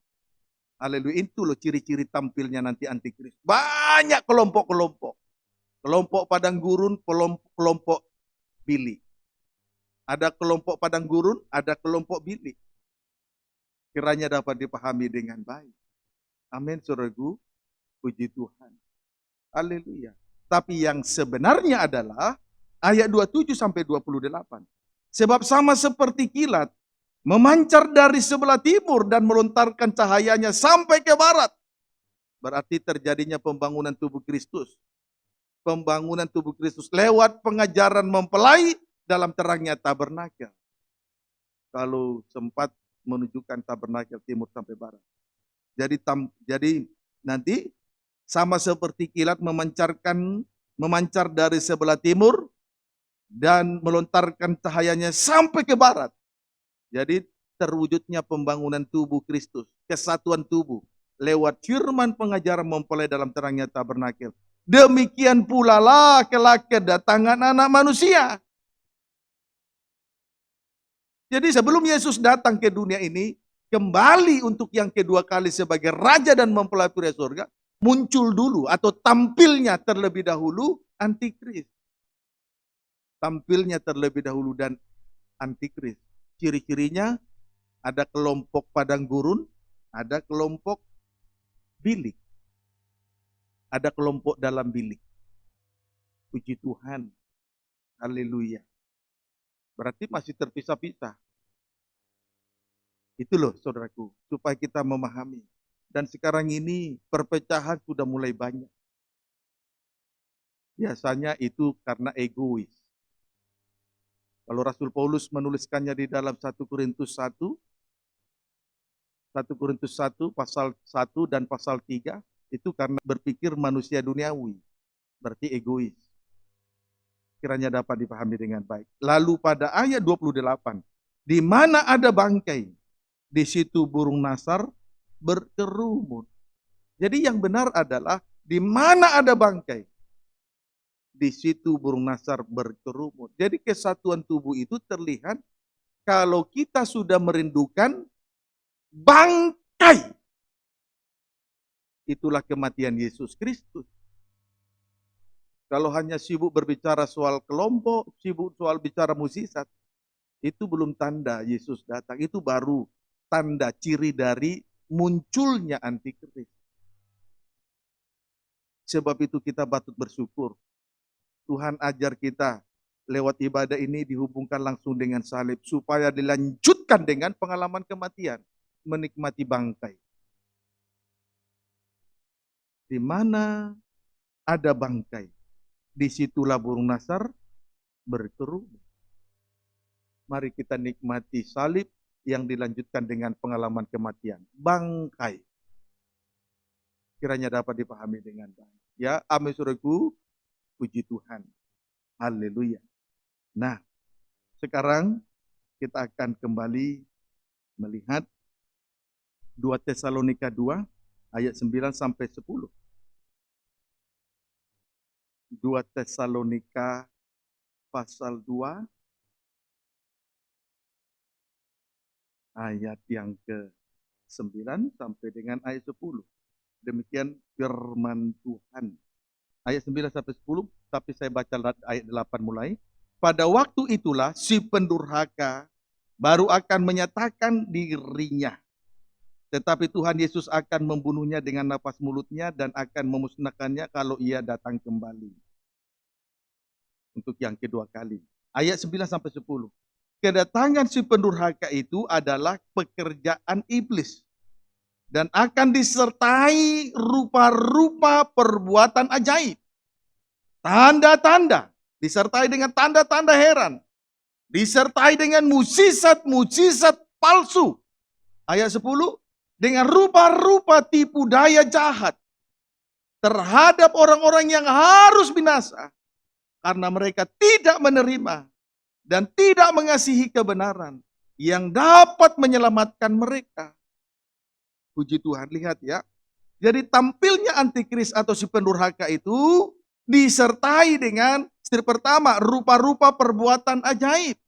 Speaker 1: Haleluya. Itu loh ciri-ciri tampilnya nanti antikris. Banyak kelompok-kelompok. Kelompok padang gurun, kelompok bilik. Ada kelompok padang gurun, ada kelompok bilik. Kiranya dapat dipahami dengan baik. Amin, saudaraku. Puji Tuhan. Haleluya. Tapi yang sebenarnya adalah ayat 27 sampai 28. Sebab sama seperti kilat memancar dari sebelah timur dan melontarkan cahayanya sampai ke barat. Berarti terjadinya pembangunan tubuh Kristus. Pembangunan tubuh Kristus lewat pengajaran mempelai dalam terangnya tabernakel. Kalau sempat menunjukkan tabernakel timur sampai barat. Jadi nanti sama seperti kilat memancar dari sebelah timur dan melontarkan cahayanya sampai ke barat. Jadi terwujudnya pembangunan tubuh Kristus, kesatuan tubuh, lewat firman pengajaran mempelai dalam terangnya tabernakel. Demikian pula lah kelak kedatangan anak manusia. Jadi sebelum Yesus datang ke dunia ini, kembali untuk yang kedua kali sebagai raja dan mempelai pria surga, muncul dulu atau tampilnya terlebih dahulu antikris. Tampilnya terlebih dahulu dan antikris. Ciri-cirinya ada kelompok padang gurun, ada kelompok bilik. Ada kelompok dalam bilik. Puji Tuhan. Haleluya. Berarti masih terpisah-pisah. Itu loh saudaraku, supaya kita memahami. Dan sekarang ini perpecahan sudah mulai banyak. Biasanya itu karena egois. Kalau Rasul Paulus menuliskannya di dalam 1 Korintus 1, 1 Korintus 1 pasal 1 dan pasal 3, itu karena berpikir manusia duniawi. Berarti egois. Kiranya dapat dipahami dengan baik. Lalu pada ayat 28, di mana ada bangkai, di situ burung nasar berkerumun. Jadi yang benar adalah di mana ada bangkai, di situ burung nasar berkerumun. Jadi kesatuan tubuh itu terlihat kalau kita sudah merindukan bangkai. Itulah kematian Yesus Kristus. Kalau hanya sibuk berbicara soal kelompok, sibuk soal bicara mukjizat, itu belum tanda Yesus datang. Itu baru tanda ciri dari munculnya antikris. Sebab itu kita patut bersyukur. Tuhan ajar kita lewat ibadah ini dihubungkan langsung dengan salib. Supaya dilanjutkan dengan pengalaman kematian. Menikmati bangkai. Di mana ada bangkai, disitulah burung nasar berkerumun. Mari kita nikmati salib yang dilanjutkan dengan pengalaman kematian. Bangkai. Kiranya dapat dipahami dengan baik. Ya, amin saudaraku. Puji Tuhan. Haleluya. Nah, sekarang kita akan kembali melihat 2 Tesalonika 2 ayat 9 sampai 10. 2 Tesalonika pasal 2 ayat yang ke-9 sampai dengan ayat 10. Demikian firman Tuhan. Ayat 9 sampai 10, tapi saya baca ayat 8 mulai. Pada waktu itulah si pendurhaka baru akan menyatakan dirinya. Tetapi Tuhan Yesus akan membunuhnya dengan napas mulutnya dan akan memusnahkannya kalau ia datang kembali. Untuk yang kedua kali. Ayat 9 sampai 10. Kedatangan si pendurhaka itu adalah pekerjaan iblis. Dan akan disertai rupa-rupa perbuatan ajaib. Tanda-tanda. Disertai dengan tanda-tanda heran. Disertai dengan mukjizat-mukjizat palsu. Ayat 10. Dengan rupa-rupa tipu daya jahat. Terhadap orang-orang yang harus binasa. Karena mereka tidak menerima dan tidak mengasihi kebenaran yang dapat menyelamatkan mereka. Puji Tuhan, lihat ya. Jadi tampilnya antikris atau si pendurhaka itu disertai dengan strip pertama, rupa-rupa perbuatan ajaib.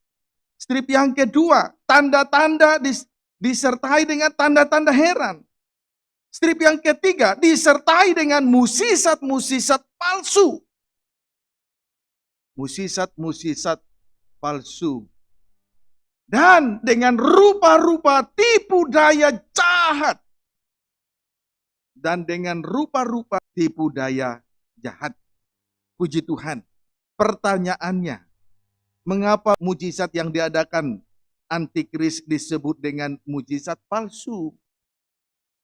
Speaker 1: Strip yang kedua, tanda-tanda disertai dengan tanda-tanda heran. Strip yang ketiga, disertai dengan mukjizat-mukjizat palsu. Mukjizat-mukjizat palsu. Dan dengan rupa-rupa tipu daya jahat. Dan dengan rupa-rupa tipu daya jahat. Puji Tuhan. Pertanyaannya, mengapa mukjizat yang diadakan antikris disebut dengan mukjizat palsu?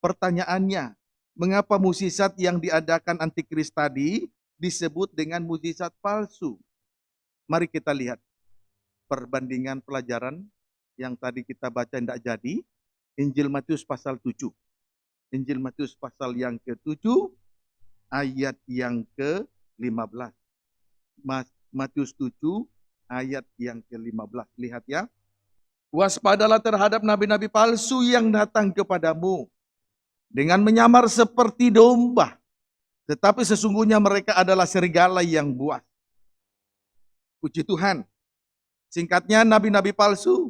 Speaker 1: Pertanyaannya, mengapa mukjizat yang diadakan antikris tadi disebut dengan mukjizat palsu? Mari kita lihat perbandingan pelajaran yang tadi kita baca tidak jadi. Injil Matius pasal 7. Injil Matius pasal yang ke-7 ayat yang ke-15. Matius 7 ayat yang ke-15. Lihat ya. Waspadalah terhadap nabi-nabi palsu yang datang kepadamu dengan menyamar seperti domba, tetapi sesungguhnya mereka adalah serigala yang buas. Puji Tuhan. Singkatnya, nabi-nabi palsu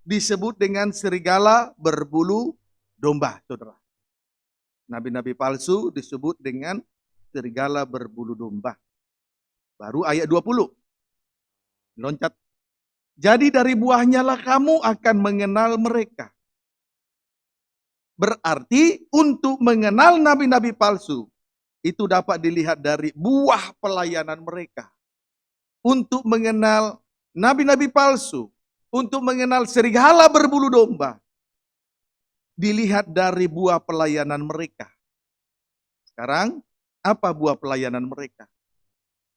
Speaker 1: disebut dengan serigala berbulu domba, saudara. Nabi-nabi palsu disebut dengan serigala berbulu domba. Baru ayat 20. Loncat. Jadi dari buahnya lah kamu akan mengenal mereka. Berarti untuk mengenal nabi-nabi palsu, itu dapat dilihat dari buah pelayanan mereka. Untuk mengenal nabi-nabi palsu, untuk mengenal serigala berbulu domba, dilihat dari buah pelayanan mereka. Sekarang, apa buah pelayanan mereka?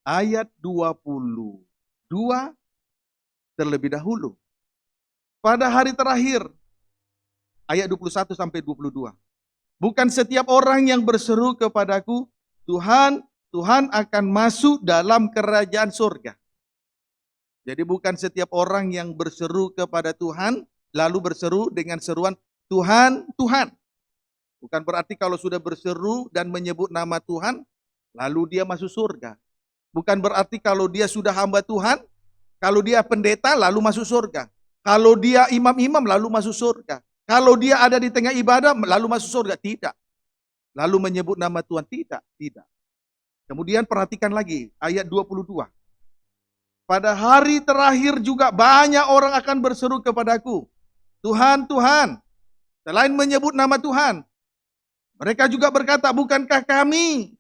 Speaker 1: Ayat 22 terlebih dahulu. Pada hari terakhir, ayat 21 sampai 22. Bukan setiap orang yang berseru kepadaku, Tuhan, Tuhan akan masuk dalam kerajaan surga. Jadi bukan setiap orang yang berseru kepada Tuhan, lalu berseru dengan seruan, Tuhan, Tuhan. Bukan berarti kalau sudah berseru dan menyebut nama Tuhan, lalu dia masuk surga. Bukan berarti kalau dia sudah hamba Tuhan, kalau dia pendeta lalu masuk surga. Kalau dia imam-imam lalu masuk surga. Kalau dia ada di tengah ibadah lalu masuk surga. Tidak. Lalu menyebut nama Tuhan. Tidak. Tidak. Kemudian perhatikan lagi ayat 22. Pada hari terakhir juga banyak orang akan berseru kepadaku. Tuhan, Tuhan. Selain menyebut nama Tuhan. Mereka juga berkata, bukankah kami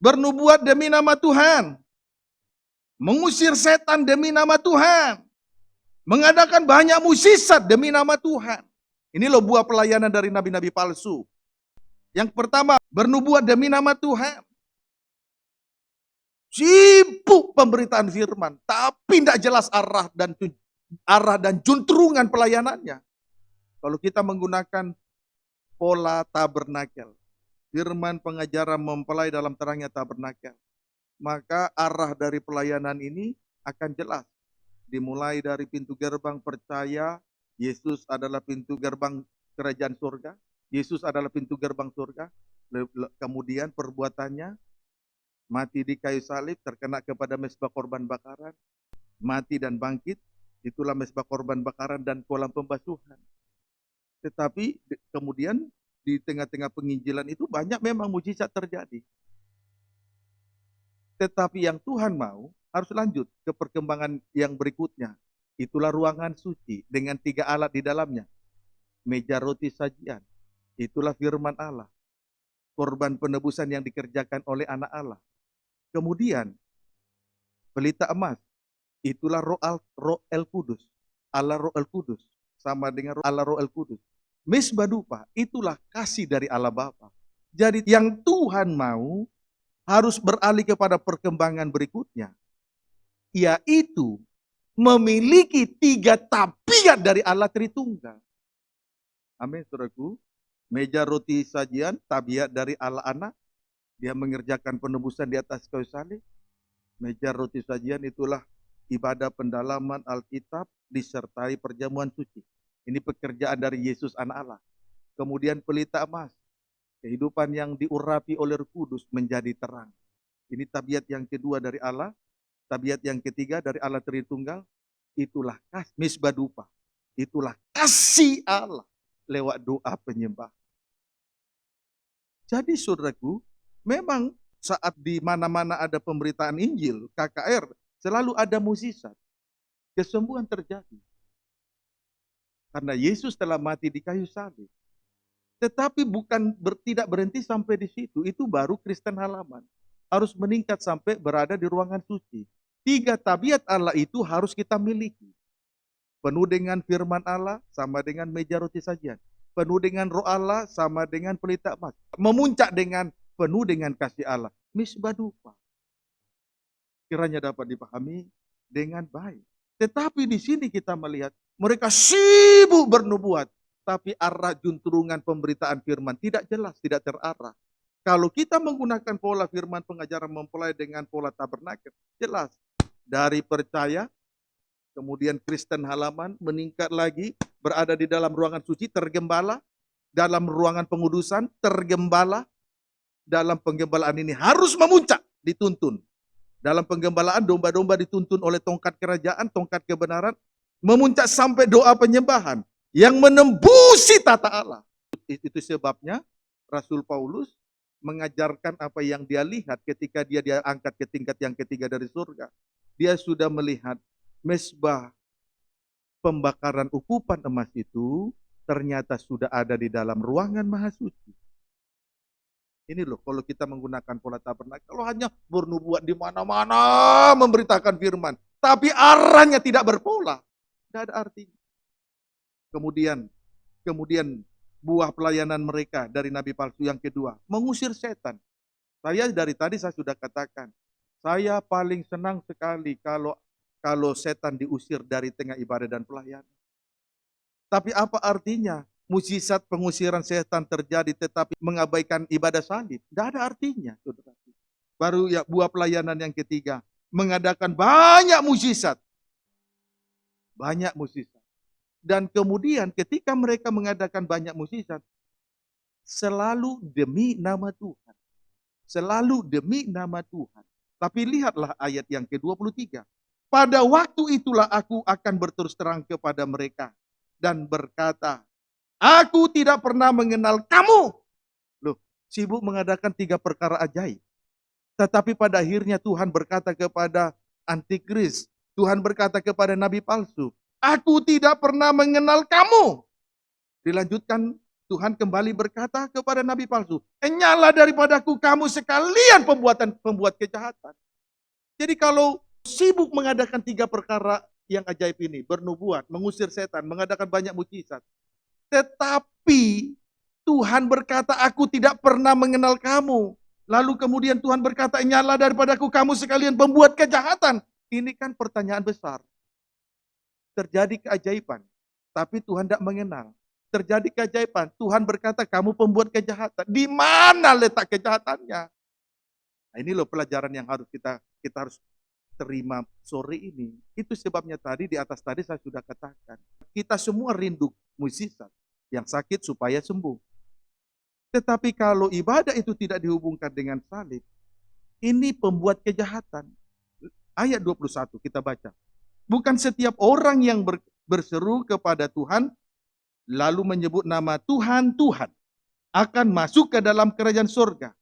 Speaker 1: bernubuat demi nama Tuhan? Mengusir setan demi nama Tuhan. Mengadakan banyak mukjizat demi nama Tuhan. Ini loh buah pelayanan dari nabi-nabi palsu. Yang pertama, bernubuat demi nama Tuhan. Sibuk pemberitaan firman, tapi tidak jelas arah dan juntrungan pelayanannya. Kalau kita menggunakan pola tabernakel, firman pengajaran mempelai dalam terangnya tabernakel, maka arah dari pelayanan ini akan jelas. Dimulai dari pintu gerbang percaya, Yesus adalah pintu gerbang kerajaan surga. Yesus adalah pintu gerbang surga. Kemudian perbuatannya, mati di kayu salib, terkena kepada mezbah korban bakaran, mati dan bangkit, itulah mezbah korban bakaran dan kolam pembasuhan. Tetapi kemudian di tengah-tengah penginjilan itu banyak memang mujizat terjadi. Tetapi yang Tuhan mau harus lanjut ke perkembangan yang berikutnya. Itulah ruangan suci dengan 3 alat di dalamnya. Meja roti sajian. Itulah firman Allah. Korban penebusan yang dikerjakan oleh anak Allah. Kemudian pelita emas. Itulah Roh El Kudus. Allah Roh El Kudus. Sama dengan Allah Roh El Kudus. Mezbah dupa. Itulah kasih dari Allah Bapa. Jadi yang Tuhan mau harus beralih kepada perkembangan berikutnya, yaitu memiliki 3 tabiat dari Allah Tritunggal. Amin, saudaraku. Meja roti sajian, tabiat dari Allah Anak. Dia mengerjakan penebusan di atas kayu salib. Meja roti sajian itulah ibadah pendalaman Alkitab disertai perjamuan suci. Ini pekerjaan dari Yesus Anak Allah. Kemudian pelita emas. Kehidupan yang diurapi oleh Roh Kudus menjadi terang. Ini tabiat yang kedua dari Allah. Tabiat yang ketiga dari Allah Tritunggal. Itulah mezbah dupa. Itulah kasih Allah lewat doa penyembah. Jadi saudaraku, memang saat di mana-mana ada pemberitaan Injil, KKR, selalu ada mukjizat. Kesembuhan terjadi. Karena Yesus telah mati di kayu salib. Tetapi tidak berhenti sampai di situ. Itu baru Kristen halaman. Harus meningkat sampai berada di ruangan suci. 3 tabiat Allah itu harus kita miliki. Penuh dengan firman Allah sama dengan meja roti sajian. Penuh dengan Roh Allah sama dengan pelita emas. Memuncak dengan penuh dengan kasih Allah. Mezbah dupa. Kiranya dapat dipahami dengan baik. Tetapi di sini kita melihat mereka sibuk bernubuat. Tapi arah juntrungan pemberitaan firman tidak jelas, tidak terarah. Kalau kita menggunakan pola firman pengajaran mempelai dengan pola tabernakel, jelas. Dari percaya, Kemudian Kristen halaman meningkat lagi, berada di dalam ruangan suci, tergembala. Dalam ruangan pengudusan, tergembala. Dalam penggembalaan ini harus memuncak, dituntun. Dalam penggembalaan, domba-domba dituntun oleh tongkat kerajaan, tongkat kebenaran, memuncak sampai doa penyembahan yang menembusi tata Allah. Itu sebabnya Rasul Paulus mengajarkan apa yang dia lihat ketika dia diangkat ke tingkat yang ketiga dari surga. Dia sudah melihat mesbah pembakaran ukupan emas itu ternyata sudah ada di dalam ruangan maha suci. Ini loh, kalau kita menggunakan pola tabernakel, kalau hanya bernubuat di mana-mana memberitakan firman, tapi arahnya tidak berpola, tidak ada artinya. Kemudian buah pelayanan mereka dari nabi palsu yang kedua, mengusir setan. Dari tadi saya sudah katakan, saya paling senang sekali kalau setan diusir dari tengah ibadah dan pelayanan. Tapi apa artinya mukjizat pengusiran setan terjadi tetapi mengabaikan ibadah salib? Tidak ada artinya, saudara. Baru ya buah pelayanan yang ketiga, mengadakan banyak mukjizat. Banyak mukjizat. Dan kemudian ketika mereka mengadakan banyak mukjizat, selalu demi nama Tuhan. Selalu demi nama Tuhan. Tapi lihatlah ayat yang ke-23. Pada waktu itulah aku akan berterus terang kepada mereka dan berkata, aku tidak pernah mengenal kamu. Loh, sibuk mengadakan 3 perkara ajaib. Tetapi pada akhirnya Tuhan berkata kepada antikris, Tuhan berkata kepada nabi palsu, aku tidak pernah mengenal kamu. Dilanjutkan, Tuhan kembali berkata kepada nabi palsu, enyala daripadaku kamu sekalian pembuat kejahatan. Jadi kalau sibuk mengadakan 3 perkara yang ajaib ini, bernubuat, mengusir setan, mengadakan banyak mukjizat, tetapi Tuhan berkata, aku tidak pernah mengenal kamu. Lalu kemudian Tuhan berkata, nyala daripadaku kamu sekalian pembuat kejahatan. Ini kan pertanyaan besar. Terjadi keajaiban, tapi Tuhan tidak mengenal. Terjadi keajaiban, Tuhan berkata, kamu pembuat kejahatan. Di mana letak kejahatannya? Nah, ini loh pelajaran yang harus kita harus terima sore ini. Itu sebabnya tadi di atas tadi saya sudah katakan, kita semua rindu mukjizat, yang sakit supaya sembuh. Tetapi kalau ibadah itu tidak dihubungkan dengan salib, ini pembuat kejahatan. Ayat 21 kita baca. Bukan setiap orang yang berseru kepada Tuhan, lalu menyebut nama Tuhan, Tuhan, akan masuk ke dalam kerajaan surga.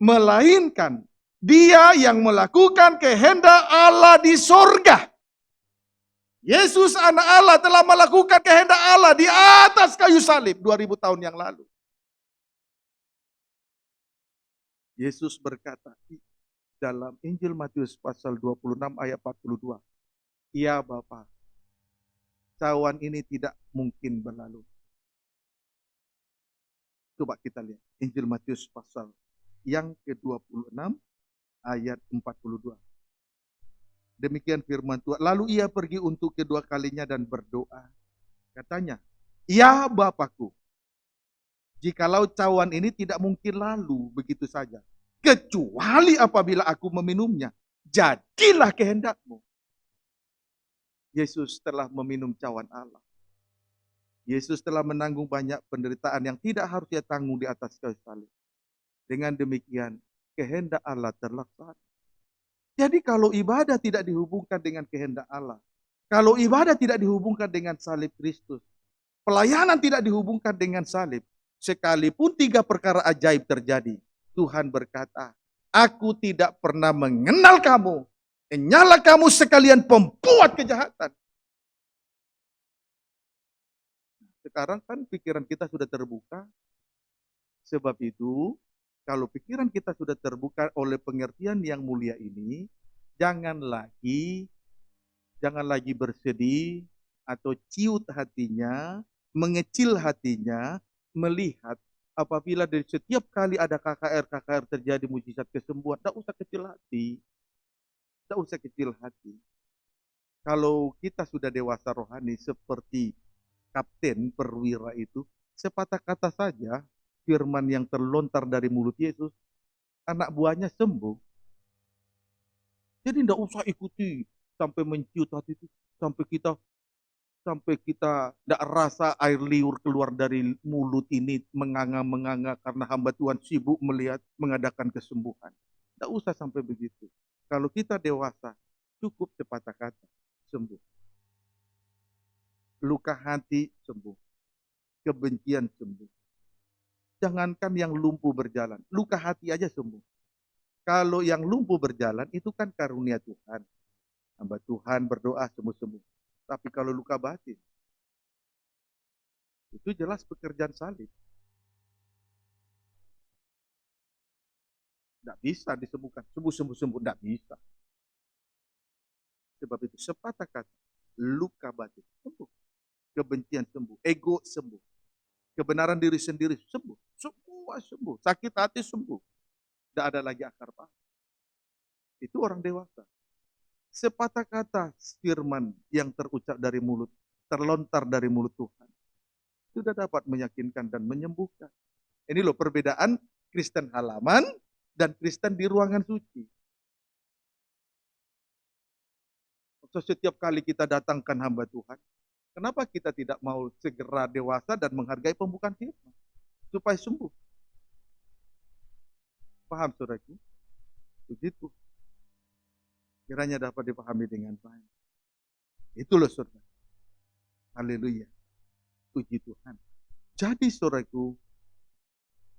Speaker 1: Melainkan dia yang melakukan kehendak Allah di surga. Yesus anak Allah telah melakukan kehendak Allah di atas kayu salib 2000 tahun yang lalu. Yesus berkata dalam Injil Matius pasal 26 ayat 42. Ya Bapa, cawan ini tidak mungkin berlalu. Coba kita lihat Injil Matius pasal yang ke-26 ayat 42. Demikian firman Tuhan. Lalu ia pergi untuk kedua kalinya dan berdoa. Katanya, ya Bapakku, jikalau cawan ini tidak mungkin lalu begitu saja, kecuali apabila aku meminumnya, jadilah kehendakmu. Yesus telah meminum cawan Allah. Yesus telah menanggung banyak penderitaan yang tidak harus dia tanggung di atas kayu salib. Dengan demikian, kehendak Allah terlaksana. Jadi kalau ibadah tidak dihubungkan dengan kehendak Allah, kalau ibadah tidak dihubungkan dengan salib Kristus, pelayanan tidak dihubungkan dengan salib, sekalipun 3 perkara ajaib terjadi, Tuhan berkata, aku tidak pernah mengenal kamu. Nyala kamu sekalian pembuat kejahatan. Sekarang kan pikiran kita sudah terbuka. Sebab itu, kalau pikiran kita sudah terbuka oleh pengertian yang mulia ini, jangan lagi bersedih atau ciut hatinya, mengecil hatinya, melihat apabila dari setiap kali ada KKR terjadi mujizat kesembuhan, tidak usah kecil hati. Tidak usah kecil hati. Kalau kita sudah dewasa rohani seperti kapten perwira itu, sepatah kata saja firman yang terlontar dari mulut Yesus, anak buahnya sembuh. Jadi tidak usah ikuti sampai menciut hati itu. sampai kita tidak rasa air liur keluar dari mulut ini menganga-menganga karena hamba Tuhan sibuk mengadakan kesembuhan. Tidak usah sampai begitu. Kalau kita dewasa, cukup sepatah kata, sembuh. Luka hati, sembuh. Kebencian, sembuh. Jangankan yang lumpuh berjalan, luka hati aja sembuh. Kalau yang lumpuh berjalan, itu kan karunia Tuhan. Hamba Tuhan berdoa sembuh-sembuh. Tapi kalau luka batin, itu jelas pekerjaan salib. Tidak bisa disembuhkan. Sembuh-sembuh, tidak bisa. Sebab itu sepatah kata, luka batin sembuh. Kebencian sembuh. Ego sembuh. Kebenaran diri sendiri sembuh. Semua sembuh. Sakit hati sembuh. Tidak ada lagi akar paha. Itu orang dewasa. Sepatah kata firman yang terucap dari mulut, terlontar dari mulut Tuhan, sudah dapat meyakinkan dan menyembuhkan. Ini loh perbedaan Kristen halaman dan Kristen di ruangan suci. Setiap kali kita datangkan hamba Tuhan, kenapa kita tidak mau segera dewasa dan menghargai pembukaan firman supaya sembuh? Paham saudaraku? Begitu. Kiranya dapat dipahami dengan baik. Itu loh saudara. Haleluya. Puji Tuhan. Jadi saudaraku,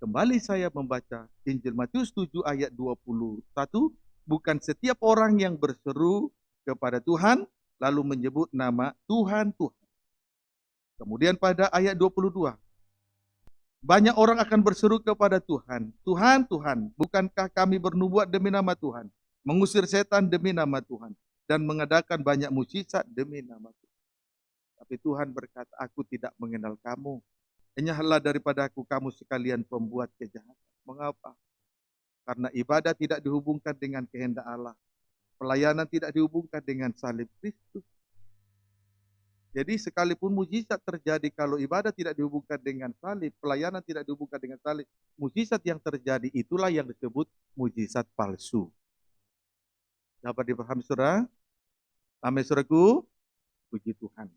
Speaker 1: kembali saya membaca Injil Matius 7 ayat 21. Bukan setiap orang yang berseru kepada Tuhan lalu menyebut nama Tuhan, Tuhan. Kemudian pada ayat 22. Banyak orang akan berseru kepada Tuhan. Tuhan, Tuhan, bukankah kami bernubuat demi nama Tuhan? Mengusir setan demi nama Tuhan. Dan mengadakan banyak mukjizat demi nama Tuhan. Tapi Tuhan berkata, aku tidak mengenal kamu. Enyahlah daripada aku kamu sekalian pembuat kejahatan. Mengapa? Karena ibadah tidak dihubungkan dengan kehendak Allah. Pelayanan tidak dihubungkan dengan salib Kristus. Jadi sekalipun mukjizat terjadi kalau ibadah tidak dihubungkan dengan salib, pelayanan tidak dihubungkan dengan salib, mukjizat yang terjadi itulah yang disebut mukjizat palsu. Dapat dipahami saudara? Amin saudaraku. Puji Tuhan.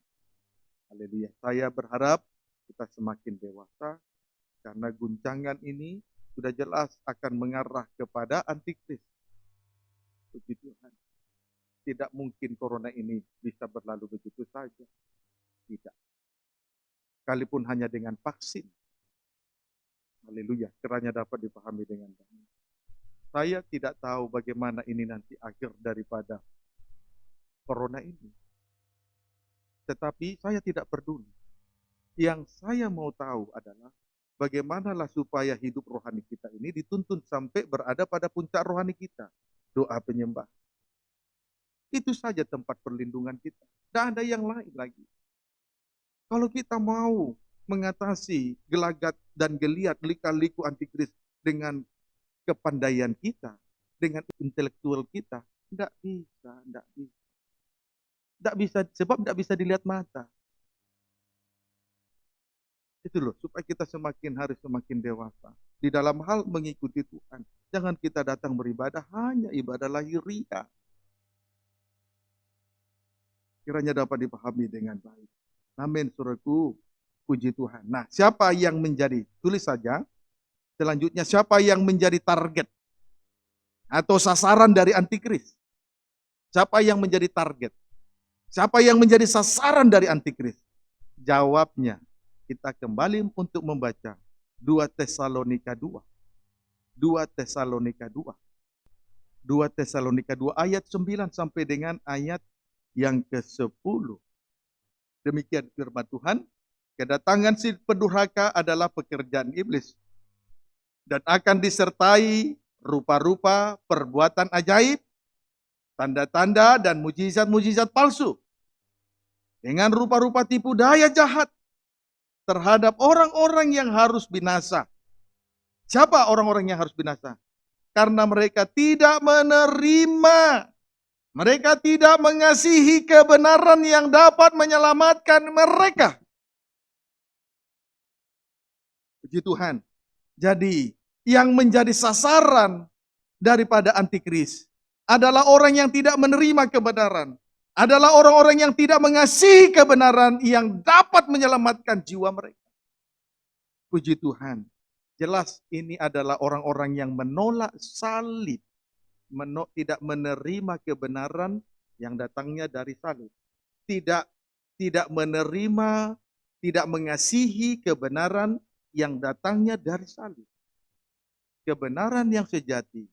Speaker 1: Haleluya. Saya berharap kita semakin dewasa karena guncangan ini sudah jelas akan mengarah kepada antikris. Puji Tuhan. Tidak mungkin corona ini bisa berlalu begitu saja. Tidak. Sekalipun hanya dengan vaksin. Haleluya. Kiranya dapat dipahami dengan baik. Saya tidak tahu bagaimana ini nanti akhir daripada corona ini. Tetapi saya tidak peduli. Yang saya mau tahu adalah bagaimanalah supaya hidup rohani kita ini dituntun sampai berada pada puncak rohani kita. Doa penyembah. Itu saja tempat perlindungan kita. Tidak ada yang lain lagi. Kalau kita mau mengatasi gelagat dan geliat lika-liku antikris dengan kepandaian kita, dengan intelektual kita, tidak bisa, tidak bisa. Tidak bisa, sebab tidak bisa dilihat mata. Itu loh, supaya kita semakin hari semakin dewasa. Di dalam hal mengikuti Tuhan. Jangan kita datang beribadah, hanya ibadah lahiriah. Kiranya dapat dipahami dengan baik. Amin, saudaraku. Puji Tuhan. Nah, siapa yang menjadi, tulis saja. Selanjutnya, siapa yang menjadi target atau sasaran dari antikris? Siapa yang menjadi target? Siapa yang menjadi sasaran dari antikris? Jawabnya, kita kembali untuk membaca 2 Tesalonika 2. 2 Tesalonika 2. 2 Tesalonika 2 ayat 9 sampai dengan ayat yang ke-10. Demikian firman Tuhan, kedatangan si pendurhaka adalah pekerjaan iblis dan akan disertai rupa-rupa perbuatan ajaib, tanda-tanda dan mujizat-mujizat palsu dengan rupa-rupa tipu daya jahat terhadap orang-orang yang harus binasa. Siapa orang-orang yang harus binasa? Karena mereka tidak menerima, mereka tidak mengasihi kebenaran yang dapat menyelamatkan mereka. Puji Tuhan. Jadi, yang menjadi sasaran daripada antikris adalah orang yang tidak menerima kebenaran. adalah orang-orang yang tidak mengasihi kebenaran yang dapat menyelamatkan jiwa mereka. Puji Tuhan. Jelas ini adalah orang-orang yang menolak salib. Tidak menerima kebenaran yang datangnya dari salib. Tidak menerima, tidak mengasihi kebenaran yang datangnya dari salib. Kebenaran yang sejati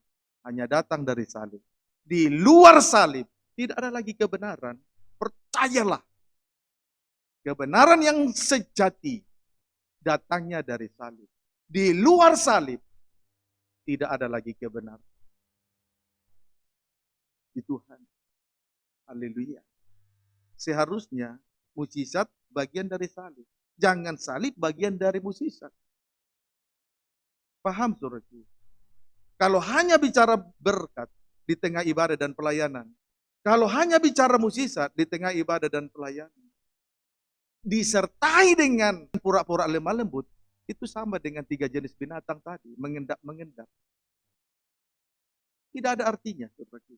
Speaker 1: hanya datang dari salib. Di luar salib tidak ada lagi kebenaran. Percayalah. Kebenaran yang sejati datangnya dari salib. Di luar salib tidak ada lagi kebenaran. Di Tuhan. Haleluya. Seharusnya mukjizat bagian dari salib. Jangan salib bagian dari mukjizat. Paham, saudaraku? Kalau hanya bicara berkat di tengah ibadah dan pelayanan, kalau hanya bicara mukjizat di tengah ibadah dan pelayanan, disertai dengan pura-pura lemah lembut, itu sama dengan 3 jenis binatang tadi, mengendap-mengendap. Tidak ada artinya, saudaraku.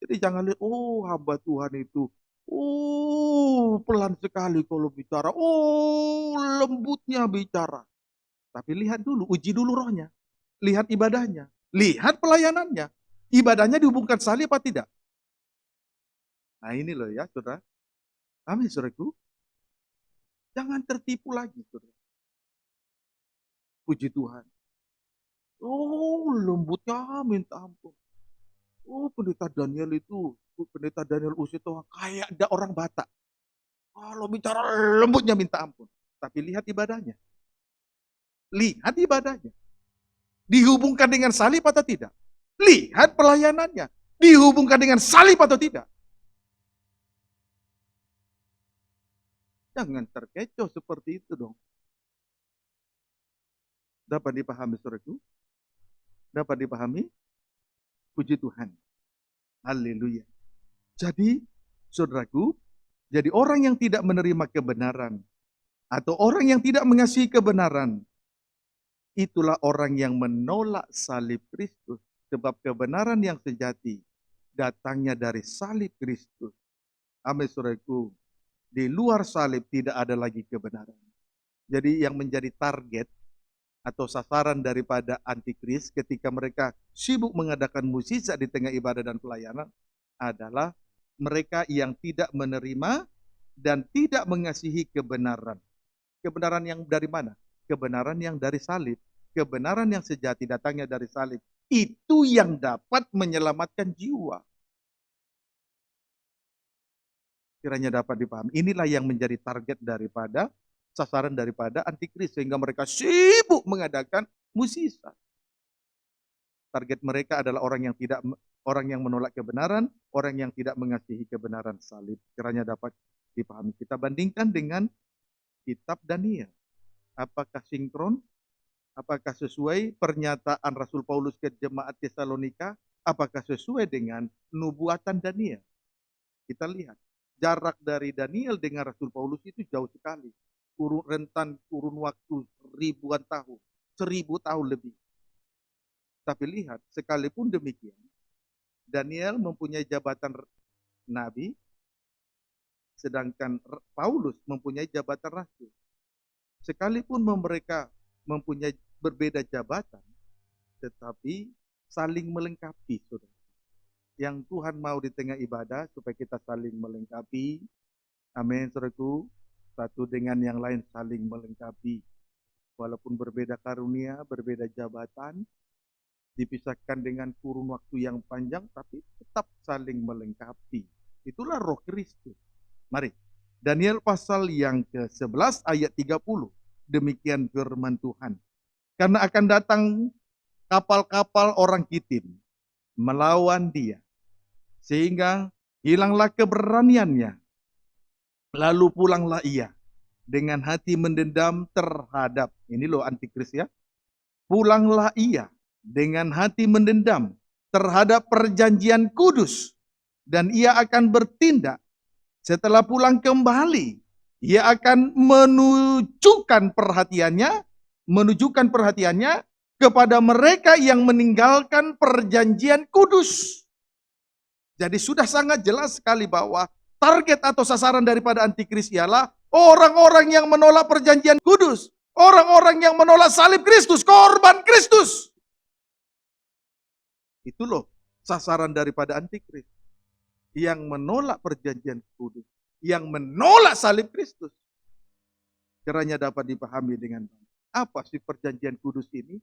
Speaker 1: Jadi jangan lihat, oh hamba Tuhan itu, oh pelan sekali kalau bicara, oh lembutnya bicara. Tapi lihat dulu, uji dulu rohnya. Lihat ibadahnya, lihat pelayanannya. Ibadahnya dihubungkan salib apa tidak? Nah ini loh ya, saudara. Amin, saudaraku. Jangan tertipu lagi, saudara. Puji Tuhan. Oh, lembutnya minta ampun. Oh, pendeta Daniel itu kayak ada orang Batak. Kalau bicara lembutnya minta ampun. Tapi lihat ibadahnya. Lihat ibadahnya. Dihubungkan dengan salib atau tidak? Lihat pelayanannya. Dihubungkan dengan salib atau tidak? Jangan terkecoh seperti itu dong. Dapat dipahami, saudaraku? Dapat dipahami? Puji Tuhan. Haleluya. Jadi, saudaraku, jadi orang yang tidak menerima kebenaran atau orang yang tidak mengasihi kebenaran, itulah orang yang menolak salib Kristus. Sebab kebenaran yang sejati datangnya dari salib Kristus. Amin, saudaraku. Di luar salib tidak ada lagi kebenaran. Jadi yang menjadi target atau sasaran daripada antikris ketika mereka sibuk mengadakan mukjizat di tengah ibadah dan pelayanan adalah mereka yang tidak menerima dan tidak mengasihi kebenaran. Kebenaran yang dari mana? Kebenaran yang dari salib. Kebenaran yang sejati datangnya dari salib. Itu yang dapat menyelamatkan jiwa. Kiranya dapat dipahami. Inilah yang menjadi target daripada sasaran daripada antikris sehingga mereka sibuk mengadakan mukjizat. Target mereka adalah orang yang menolak kebenaran, orang yang tidak mengasihi kebenaran salib. Kiranya dapat dipahami. Kita bandingkan dengan kitab Daniel. Apakah sinkron? Apakah sesuai pernyataan Rasul Paulus ke jemaat Tesalonika? Apakah sesuai dengan nubuatan Daniel? Kita lihat. Jarak dari Daniel dengan Rasul Paulus itu jauh sekali. Rentan kurun waktu ribuan tahun. 1000 tahun lebih. Tapi lihat, sekalipun demikian, Daniel mempunyai jabatan nabi, sedangkan Paulus mempunyai jabatan rasul. Sekalipun mereka mempunyai berbeda jabatan, tetapi saling melengkapi, saudara. Yang Tuhan mau di tengah ibadah supaya kita saling melengkapi. Amin, saudaraku. Satu dengan yang lain saling melengkapi. Walaupun berbeda karunia, berbeda jabatan, dipisahkan dengan kurun waktu yang panjang, tapi tetap saling melengkapi. Itulah roh Kristus. Mari, Daniel pasal yang ke-11 ayat 30. Demikian firman Tuhan. Karena akan datang kapal-kapal orang Kitim melawan dia, sehingga hilanglah keberaniannya. Lalu pulanglah ia dengan hati mendendam terhadap, ini loh antikris ya. Pulanglah ia dengan hati mendendam terhadap perjanjian kudus. Dan ia akan bertindak setelah pulang kembali. Ia akan menunjukkan perhatiannya kepada mereka yang meninggalkan perjanjian kudus. Jadi sudah sangat jelas sekali bahwa target atau sasaran daripada antikris ialah orang-orang yang menolak perjanjian kudus. Orang-orang yang menolak salib Kristus, korban Kristus. Itu loh sasaran daripada antikris. Yang menolak perjanjian kudus. Yang menolak salib Kristus. Kiranya dapat dipahami dengan baik. Apa sih perjanjian kudus ini?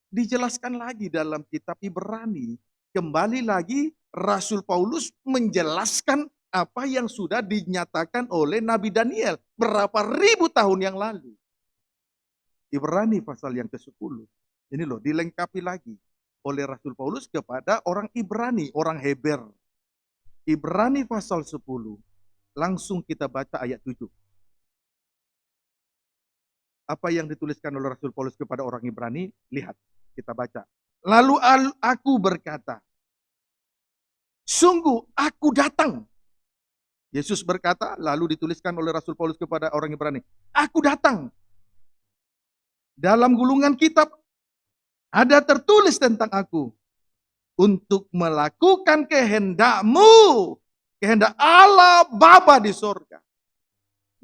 Speaker 1: Dijelaskan lagi dalam kitab Ibrani. Kembali lagi Rasul Paulus menjelaskan apa yang sudah dinyatakan oleh Nabi Daniel berapa ribu tahun yang lalu. Ibrani pasal yang ke-10. Ini loh dilengkapi lagi oleh Rasul Paulus kepada orang Ibrani, orang Heber. Ibrani pasal 10. Langsung kita baca ayat 7. Apa yang dituliskan oleh Rasul Paulus kepada orang Ibrani? Lihat, kita baca. Lalu aku berkata, sungguh aku datang. Yesus berkata, lalu dituliskan oleh Rasul Paulus kepada orang Ibrani, aku datang. Dalam gulungan kitab ada tertulis tentang aku untuk melakukan kehendak-Mu, kehendak Allah Bapa di sorga.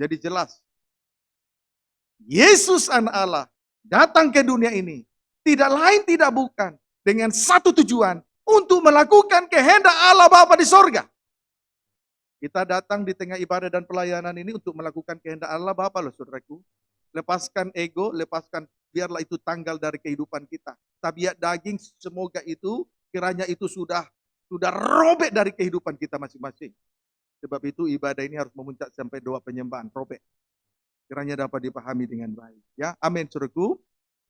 Speaker 1: Jadi jelas, Yesus anak Allah datang ke dunia ini tidak lain tidak bukan dengan satu tujuan, untuk melakukan kehendak Allah Bapa di sorga. Kita datang di tengah ibadah dan pelayanan ini untuk melakukan kehendak Allah Bapa loh saudaraku. Lepaskan ego, lepaskan, biarlah itu tanggal dari kehidupan kita. Tabiat daging semoga itu kiranya itu sudah robek dari kehidupan kita masing-masing. Sebab itu ibadah ini harus memuncak sampai doa penyembahan, robek. Kiranya dapat dipahami dengan baik. Ya, amin saudaraku.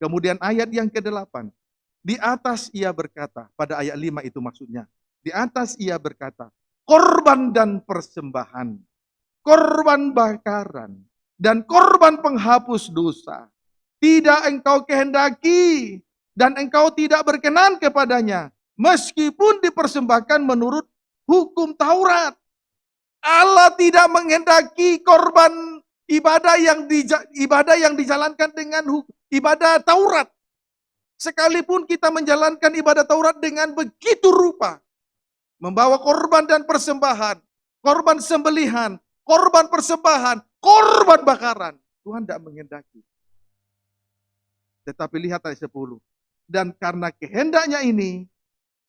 Speaker 1: Kemudian ayat yang ke-8. Di atas ia berkata, pada ayat 5 itu maksudnya. Di atas ia berkata, korban dan persembahan, korban bakaran, dan korban penghapus dosa. Tidak engkau kehendaki, dan engkau tidak berkenan kepadanya, meskipun dipersembahkan menurut hukum Taurat. Allah tidak menghendaki korban ibadah yang dijalankan dengan ibadah Taurat. Sekalipun kita menjalankan ibadah Taurat dengan begitu rupa, membawa korban dan persembahan, korban sembelihan, korban persembahan, korban bakaran, Tuhan tidak menghendaki. Tetapi lihat ayat 10. Dan karena kehendaknya ini,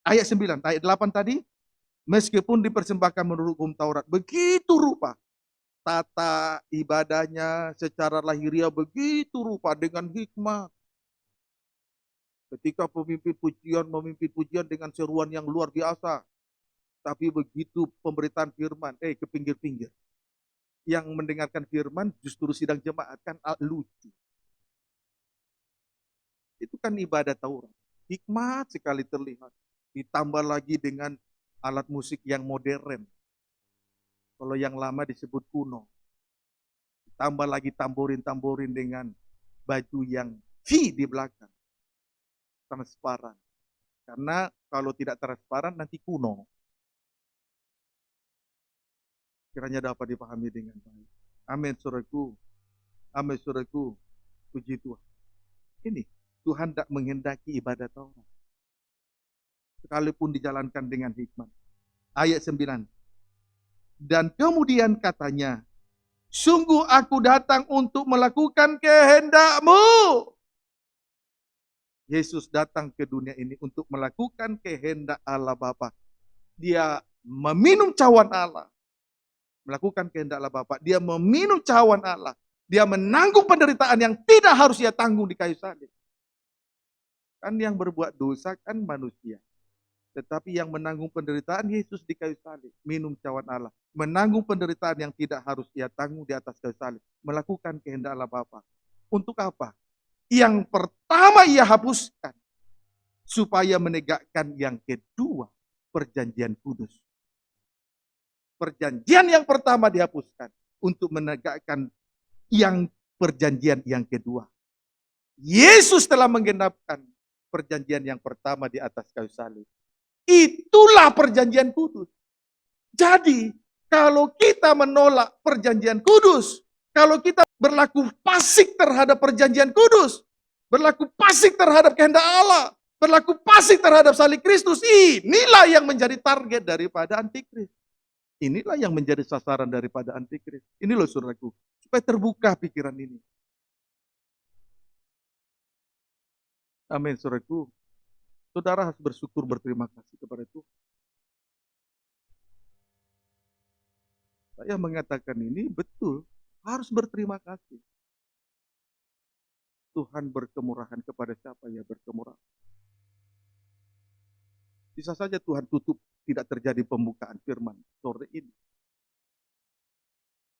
Speaker 1: ayat 9, ayat 8 tadi, meskipun dipersembahkan menurut hukum Taurat, begitu rupa. Tata ibadahnya secara lahiriah begitu rupa dengan hikmat. Ketika memimpin pujian dengan seruan yang luar biasa. Tapi begitu pemberitaan firman, ke pinggir-pinggir. Yang mendengarkan firman justru sidang jemaat kan lucu. Itu kan ibadah Taurat. Hikmat sekali terlihat. Ditambah lagi dengan alat musik yang modern. Kalau yang lama disebut kuno. Ditambah lagi tamborin-tamborin dengan baju yang V di belakang. Transparan. Karena kalau tidak transparan nanti kuno. Kiranya dapat dipahami dengan baik. Amin saudaraku. Amin saudaraku. Puji Tuhan. Ini Tuhan tidak menghendaki ibadah Taurat. Sekalipun dijalankan dengan hikmat. Ayat 9. Dan kemudian katanya, sungguh aku datang untuk melakukan kehendak-Mu. Yesus datang ke dunia ini untuk melakukan kehendak Allah Bapa. Dia meminum cawan Allah. Melakukan kehendak Allah Bapa. Dia meminum cawan Allah. Dia menanggung penderitaan yang tidak harus ia tanggung di kayu salib. Kan yang berbuat dosa kan manusia. Tetapi yang menanggung penderitaan Yesus di kayu salib. Minum cawan Allah. Menanggung penderitaan yang tidak harus ia tanggung di atas kayu salib. Melakukan kehendak Allah Bapa. Untuk apa? Yang pertama ia hapuskan. Supaya menegakkan yang kedua. Perjanjian kudus. Perjanjian yang pertama dihapuskan. Untuk menegakkan yang perjanjian yang kedua. Yesus telah menggenapkan perjanjian yang pertama di atas kayu salib. Itulah perjanjian kudus. Jadi, kalau kita menolak perjanjian kudus, kalau kita berlaku fasik terhadap perjanjian kudus, berlaku fasik terhadap kehendak Allah, berlaku fasik terhadap salib Kristus, inilah yang menjadi target daripada antikris. Inilah yang menjadi sasaran daripada antikris. Ini loh saudaraku, supaya terbuka pikiran ini. Amin saudaraku. Saudara harus bersyukur, berterima kasih kepada Tuhan. Saya mengatakan ini betul, harus berterima kasih. Tuhan berkemurahan kepada siapa ya berkemurahan. Bisa saja Tuhan tutup, tidak terjadi pembukaan firman sore ini.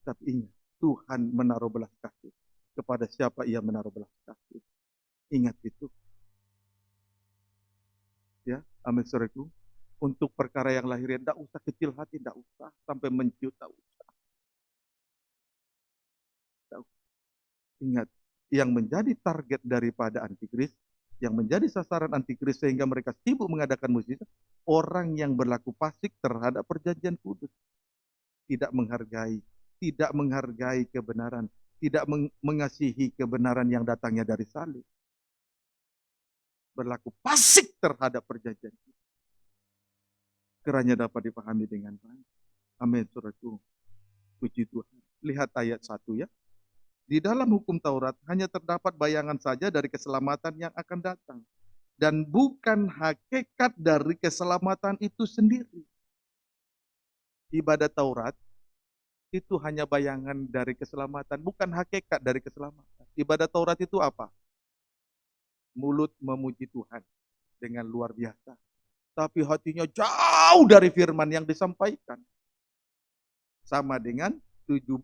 Speaker 1: Tapi ingat, Tuhan menaruh belas kasih. Kepada siapa ia menaruh belas kasih. Ingat itu. Ya, amin saudaraku. Untuk perkara yang lahiriah, tidak usah kecil hati, tidak usah. Sampai menciut, tidak usah. Ingat, yang menjadi target daripada antikris, yang menjadi sasaran antikris sehingga mereka sibuk mengadakan mukjizat, orang yang berlaku fasik terhadap perjanjian kudus. Tidak menghargai kebenaran, tidak mengasihi kebenaran yang datangnya dari salib. Berlaku fasik terhadap perjanjian kudus. Kiranya dapat dipahami dengan baik. Amin, saudaraku. Puji Tuhan. Lihat ayat 1 ya. Di dalam hukum Taurat hanya terdapat bayangan saja dari keselamatan yang akan datang. Dan bukan hakikat dari keselamatan itu sendiri. Ibadat Taurat itu hanya bayangan dari keselamatan, bukan hakikat dari keselamatan. Ibadat Taurat itu apa? Mulut memuji Tuhan dengan luar biasa. Tapi hatinya jauh dari firman yang disampaikan. Sama dengan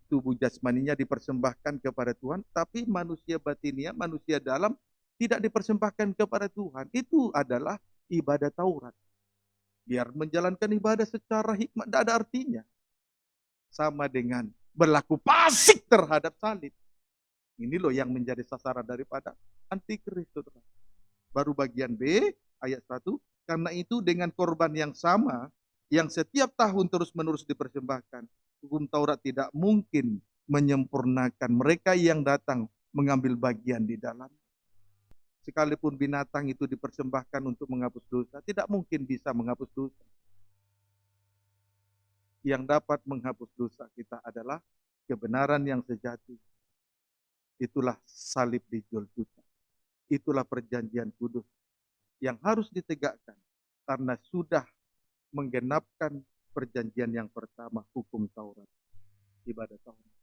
Speaker 1: tubuh jasmaninya dipersembahkan kepada Tuhan, tapi manusia batinnya, manusia dalam tidak dipersembahkan kepada Tuhan. Itu adalah ibadah Taurat. Biar menjalankan ibadah secara hikmat, tidak ada artinya. Sama dengan berlaku fasik terhadap salib. Ini loh yang menjadi sasaran daripada antikris. Baru bagian B, ayat 1. Karena itu dengan korban yang sama, yang setiap tahun terus-menerus dipersembahkan, hukum Taurat tidak mungkin menyempurnakan mereka yang datang mengambil bagian di dalam. Sekalipun binatang itu dipersembahkan untuk menghapus dosa, tidak mungkin bisa menghapus dosa. Yang dapat menghapus dosa kita adalah kebenaran yang sejati. Itulah salib di Golgota. Itulah perjanjian kudus yang harus ditegakkan karena sudah menggenapkan perjanjian yang pertama, hukum Taurat, ibadah Taurat.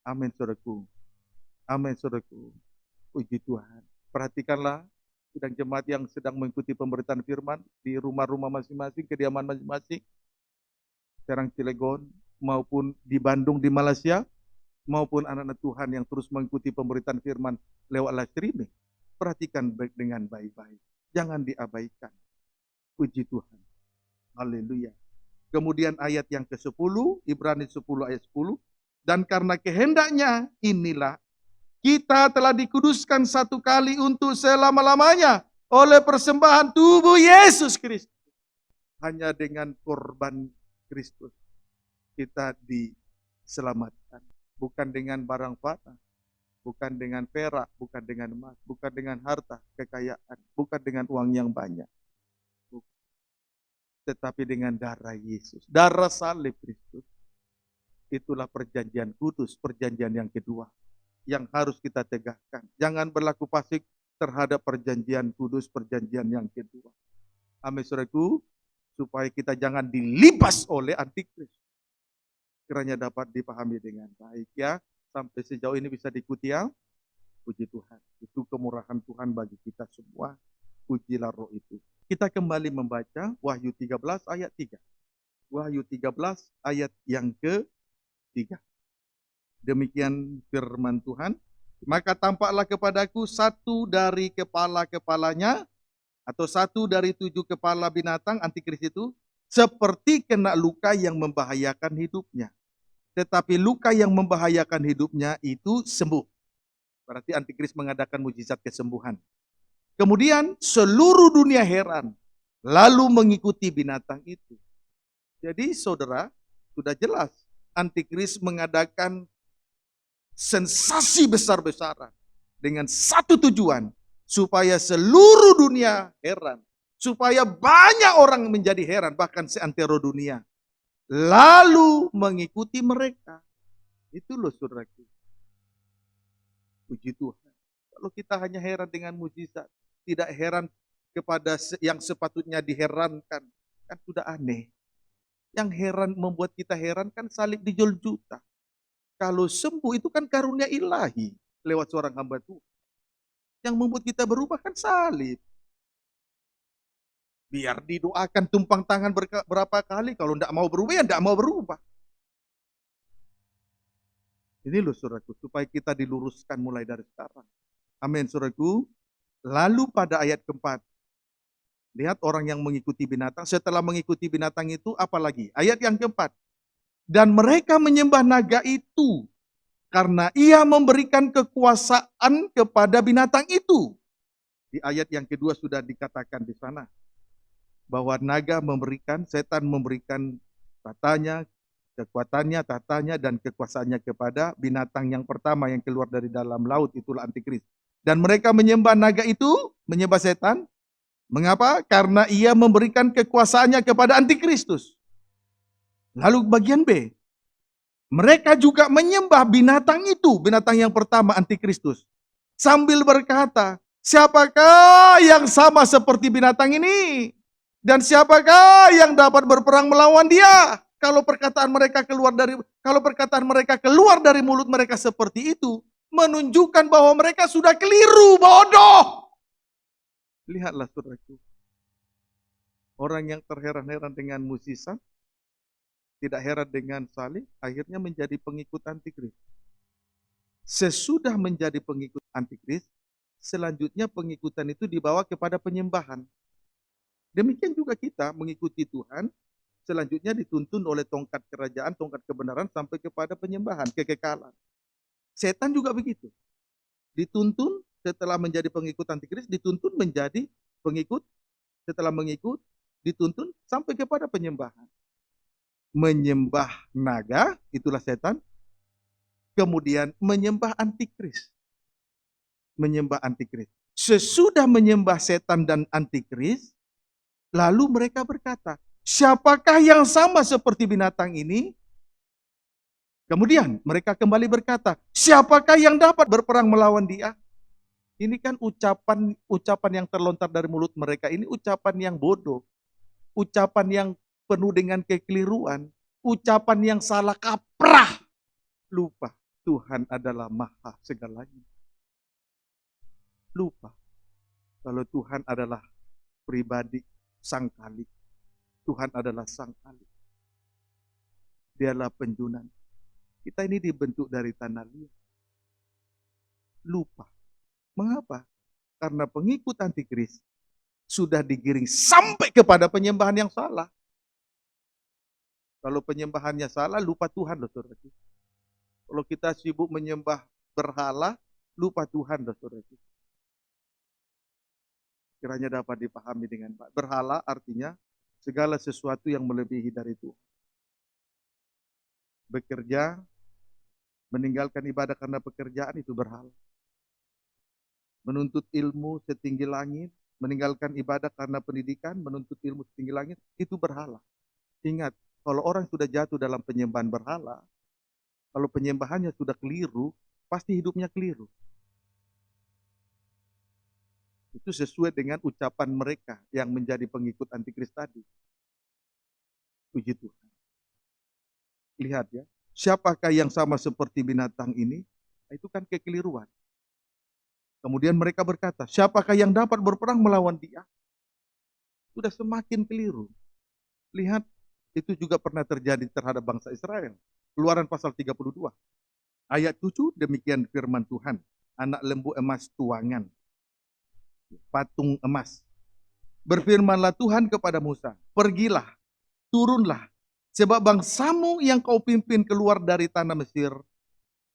Speaker 1: Amin saudaraku. Amin saudaraku. Puji Tuhan. Perhatikanlah sidang jemaat yang sedang mengikuti pemberitaan firman di rumah-rumah masing-masing, kediaman masing-masing, Serang Cilegon maupun di Bandung di Malaysia, maupun anak-anak Tuhan yang terus mengikuti pemberitaan firman lewat live streaming. Perhatikan dengan baik-baik. Jangan diabaikan. Puji Tuhan. Haleluya. Kemudian ayat yang ke-10, Ibrani 10 ayat 10. Dan karena kehendaknya inilah kita telah dikuduskan satu kali untuk selama-lamanya oleh persembahan tubuh Yesus Kristus. Hanya dengan korban Kristus kita diselamatkan. Bukan dengan barang fana. Bukan dengan perak, bukan dengan emas, bukan dengan harta, kekayaan, bukan dengan uang yang banyak. Tetapi dengan darah Yesus, darah salib Kristus. Itulah perjanjian kudus, perjanjian yang kedua yang harus kita tegakkan. Jangan berlaku fasik terhadap perjanjian kudus, perjanjian yang kedua. Amin saudaraku, supaya kita jangan dilibas oleh antikris. Kiranya dapat dipahami dengan baik ya. Sampai sejauh ini bisa diikuti ya. Puji Tuhan. Itu kemurahan Tuhan bagi kita semua. Pujilah roh itu. Kita kembali membaca Wahyu 13 ayat 3. Wahyu 13 ayat yang ke-3. Demikian firman Tuhan. Maka tampaklah kepadaku satu dari kepala-kepalanya, atau satu dari 7 kepala binatang antikris itu, seperti kena luka yang membahayakan hidupnya. Tetapi luka yang membahayakan hidupnya itu sembuh. Berarti antikris mengadakan mujizat kesembuhan. Kemudian seluruh dunia heran, lalu mengikuti binatang itu. Jadi saudara, sudah jelas antikris mengadakan sensasi besar-besaran dengan satu tujuan, supaya seluruh dunia heran, supaya banyak orang menjadi heran, bahkan seantero dunia. lalu mengikuti mereka. Itu loh saudaraku. Puji Tuhan. Kalau kita hanya heran dengan mujizat, tidak heran kepada yang sepatutnya diherankan, kan sudah aneh. Yang heran membuat kita heran kan salib di Golgota. Kalau sembuh itu kan karunia ilahi lewat seorang hamba Tuhan. Yang membuat kita berubah kan salib. Biar didoakan tumpang tangan berapa kali, kalau tidak mau berubah ya tidak mau berubah. Ini loh saudaraku, supaya kita diluruskan mulai dari sekarang. Amin saudaraku. Lalu pada ayat keempat, lihat orang yang mengikuti binatang, setelah mengikuti binatang itu apalagi? Ayat yang keempat, dan mereka menyembah naga itu, karena ia memberikan kekuasaan kepada binatang itu. Di ayat yang kedua sudah dikatakan di sana, bahwa naga memberikan, setan memberikan tatanya, kekuatannya, tatanya, dan kekuasaannya kepada binatang yang pertama yang keluar dari dalam laut, itulah antikris. Dan mereka menyembah naga itu, menyembah setan. Mengapa? Karena ia memberikan kekuasaannya kepada antikristus. Lalu bagian B, mereka juga menyembah binatang itu, binatang yang pertama antikristus. Sambil berkata, siapakah yang sama seperti binatang ini? Dan siapakah yang dapat berperang melawan dia? Kalau perkataan mereka keluar dari mulut mereka seperti itu, menunjukkan bahwa mereka sudah keliru, bodoh. Lihatlah saudaraku, orang yang terheran-heran dengan mukjizat, tidak heran dengan salib, akhirnya menjadi pengikut antikris. Sesudah menjadi pengikut antikris, selanjutnya pengikutan itu dibawa kepada penyembahan. Demikian juga kita mengikuti Tuhan, selanjutnya dituntun oleh tongkat kerajaan, tongkat kebenaran sampai kepada penyembahan, kekekalan. Setan juga begitu. Dituntun setelah menjadi pengikut antikris, dituntun menjadi pengikut, setelah mengikut, dituntun sampai kepada penyembahan. Menyembah naga, itulah setan. Kemudian menyembah antikris. Menyembah antikris. Sesudah menyembah setan dan antikris, lalu mereka berkata, siapakah yang sama seperti binatang ini? Kemudian mereka kembali berkata, siapakah yang dapat berperang melawan dia? Ini kan ucapan yang terlontar dari mulut mereka, ini ucapan yang bodoh. Ucapan yang penuh dengan kekeliruan. Ucapan yang salah kaprah. Lupa, Tuhan adalah maha segalanya. Lupa, kalau Tuhan adalah pribadi sang kali. Tuhan adalah sang kali. Dialah penjunan. Kita ini dibentuk dari tanah liat. Lupa. Mengapa? Karena pengikut antikris sudah digiring sampai kepada penyembahan yang salah. Kalau penyembahannya salah, lupa Tuhan loh saudara. Kalau kita sibuk menyembah berhala, lupa Tuhan loh saudara. Kiranya dapat dipahami dengan baik. Berhala artinya segala sesuatu yang melebihi dari Tuhan. Bekerja, meninggalkan ibadah karena pekerjaan itu berhala. Menuntut ilmu setinggi langit, meninggalkan ibadah karena pendidikan, menuntut ilmu setinggi langit, itu berhala. Ingat, kalau orang sudah jatuh dalam penyembahan berhala, kalau penyembahannya sudah keliru, pasti hidupnya keliru. Itu sesuai dengan ucapan mereka yang menjadi pengikut antikris tadi. Puji Tuhan. Lihat ya, siapakah yang sama seperti binatang ini? Itu kan kekeliruan. Kemudian mereka berkata, siapakah yang dapat berperang melawan dia? Sudah semakin keliru. Lihat, itu juga pernah terjadi terhadap bangsa Israel. Keluaran pasal 32. Ayat 7, demikian firman Tuhan. Anak lembu emas tuangan. Patung emas. Berfirmanlah Tuhan kepada Musa, pergilah, turunlah, sebab bangsamu yang kau pimpin keluar dari tanah Mesir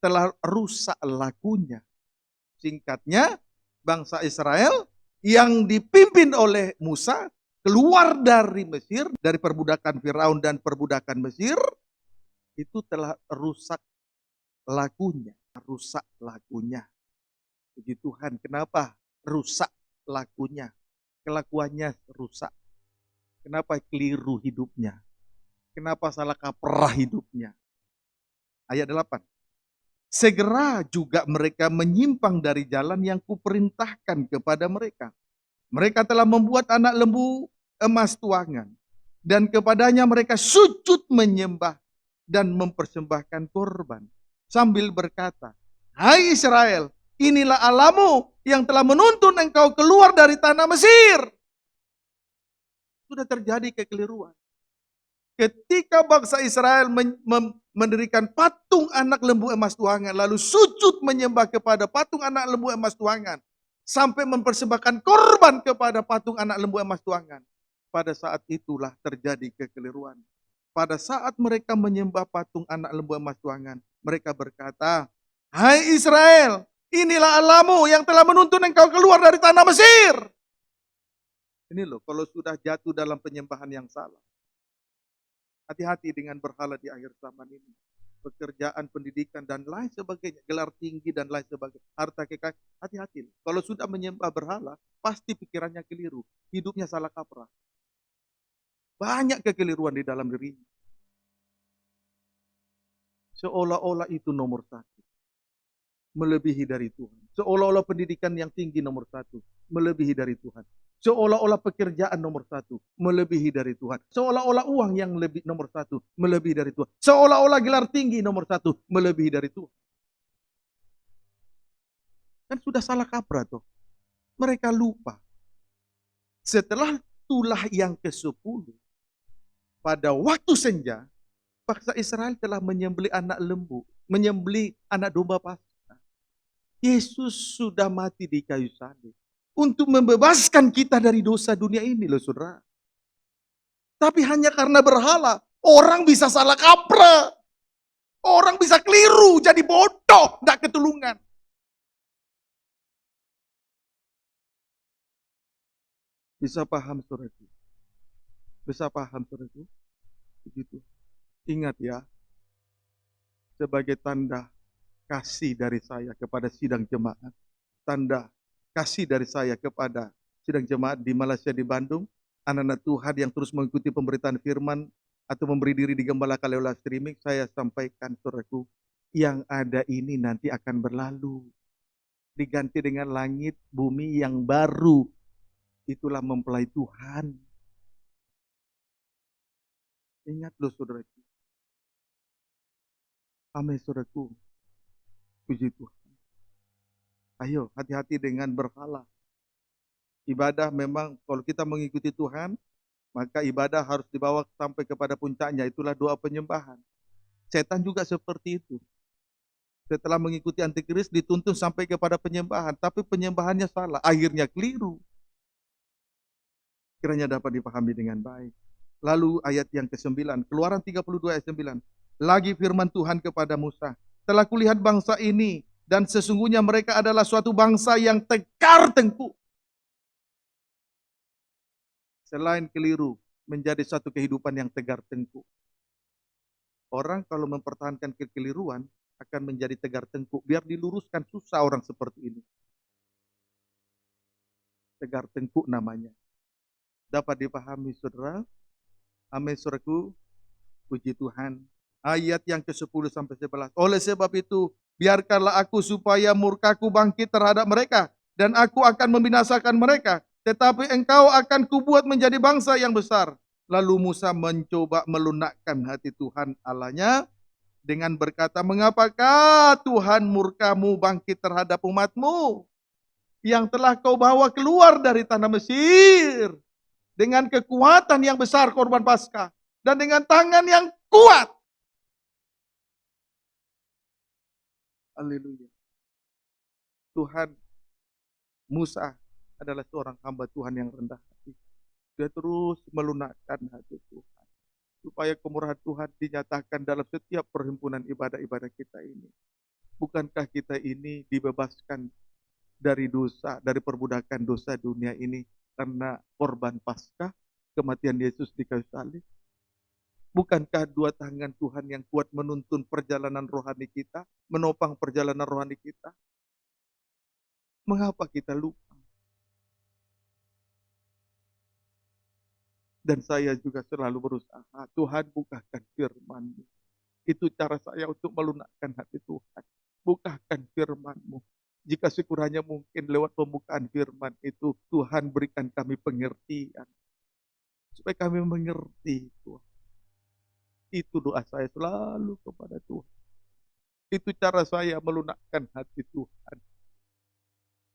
Speaker 1: telah rusak lakunya. Singkatnya, bangsa Israel yang dipimpin oleh Musa keluar dari Mesir, dari perbudakan Firaun dan perbudakan Mesir, itu telah rusak lakunya. Rusak lakunya. Puji Tuhan, kenapa rusak lakunya? Kelakuannya rusak. Kenapa keliru hidupnya? Kenapa salah kaprah hidupnya? Ayat 8. Segera juga mereka menyimpang dari jalan yang kuperintahkan kepada mereka. Mereka telah membuat anak lembu emas tuangan. Dan kepadanya mereka sujud menyembah dan mempersembahkan korban. Sambil berkata, hai Israel, inilah Allahmu yang telah menuntun engkau keluar dari tanah Mesir. Sudah terjadi kekeliruan. Ketika bangsa Israel mendirikan patung anak lembu emas tuangan, lalu sujud menyembah kepada patung anak lembu emas tuangan, sampai mempersembahkan korban kepada patung anak lembu emas tuangan. Pada saat itulah terjadi kekeliruan. Pada saat mereka menyembah patung anak lembu emas tuangan, mereka berkata, hai Israel, inilah Allahmu yang telah menuntun engkau keluar dari tanah Mesir. Ini loh, kalau sudah jatuh dalam penyembahan yang salah. Hati-hati dengan berhala di akhir zaman ini. Pekerjaan, pendidikan, dan lain sebagainya. Gelar tinggi dan lain sebagainya. Harta kekayaan. Hati-hati. Kalau sudah menyembah berhala, pasti pikirannya keliru. Hidupnya salah kaprah. Banyak kekeliruan di dalam dirinya. Seolah-olah itu nomor satu. Melebihi dari Tuhan. Seolah-olah pendidikan yang tinggi nomor satu. Melebihi dari Tuhan. Seolah-olah pekerjaan nomor satu, melebihi dari Tuhan. Seolah-olah uang yang lebih nomor satu, melebihi dari Tuhan. Seolah-olah gelar tinggi nomor satu, melebihi dari Tuhan. Kan sudah salah kaprah tuh. Mereka lupa. Setelah tulah yang ke-10, pada waktu senja, bangsa Israel telah menyembelih anak lembu, menyembelih anak domba Paskah. Yesus sudah mati di kayu salib untuk membebaskan kita dari dosa dunia ini loh saudara. Tapi hanya karena berhala, orang bisa salah kaprah. Orang bisa keliru, jadi bodoh, tidak ketulungan. Bisa paham saudaraku? Bisa paham saudaraku? Begitu. Ingat ya, sebagai tanda kasih dari saya kepada sidang jemaat, tanda kasih dari saya kepada sidang jemaat di Malaysia, di Bandung, anak-anak Tuhan yang terus mengikuti pemberitaan firman atau memberi diri di Gembala Kaleola Streaming, saya sampaikan saudaraku, yang ada ini nanti akan berlalu. Diganti dengan langit, bumi yang baru. Itulah mempelai Tuhan. Ingat loh saudaraku. Amin saudaraku. Puji Tuhan. Ayo hati-hati dengan berhala. Ibadah memang kalau kita mengikuti Tuhan, maka ibadah harus dibawa sampai kepada puncaknya. Itulah doa penyembahan. Setan juga seperti itu. Setelah mengikuti antikris dituntun sampai kepada penyembahan. Tapi penyembahannya salah. Akhirnya keliru. Kiranya dapat dipahami dengan baik. Lalu ayat yang ke-9. Keluaran 32 ayat 9. Lagi firman Tuhan kepada Musa. Telah kulihat bangsa ini. Dan sesungguhnya mereka adalah suatu bangsa yang tegar tengkuk. Selain keliru, menjadi satu kehidupan yang tegar tengkuk. Orang kalau mempertahankan kekeliruan, akan menjadi tegar tengkuk. Biar diluruskan, susah orang seperti ini. Tegar tengkuk namanya. Dapat dipahami saudara? Amin saudaraku. Puji Tuhan. Ayat yang ke-10 sampai 11. Oleh sebab itu, biarkanlah aku supaya murkaku bangkit terhadap mereka. Dan aku akan membinasakan mereka. Tetapi engkau akan kubuat menjadi bangsa yang besar. Lalu Musa mencoba melunakkan hati Tuhan Allahnya dengan berkata, mengapakah Tuhan murkamu bangkit terhadap umatmu yang telah kau bawa keluar dari tanah Mesir dengan kekuatan yang besar korban Paskah dan dengan tangan yang kuat. Haleluya. Tuhan, Musa adalah seorang hamba Tuhan yang rendah hati. Dia terus melunakkan hati Tuhan. Supaya kemurahan Tuhan dinyatakan dalam setiap perhimpunan ibadah-ibadah kita ini. Bukankah kita ini dibebaskan dari dosa, dari perbudakan dosa dunia ini karena korban Paskah, kematian Yesus di kayu salib? Bukankah dua tangan Tuhan yang kuat menuntun perjalanan rohani kita, menopang perjalanan rohani kita? Mengapa kita lupa? Dan saya juga selalu berusaha, Tuhan bukakan firman-Mu. Itu cara saya untuk melunakkan hati Tuhan. Bukakan firman-Mu. Jika sekiranya mungkin lewat pembukaan firman itu, Tuhan berikan kami pengertian. Supaya kami mengerti Tuhan. Itu doa saya selalu kepada Tuhan. Itu cara saya melunakkan hati Tuhan.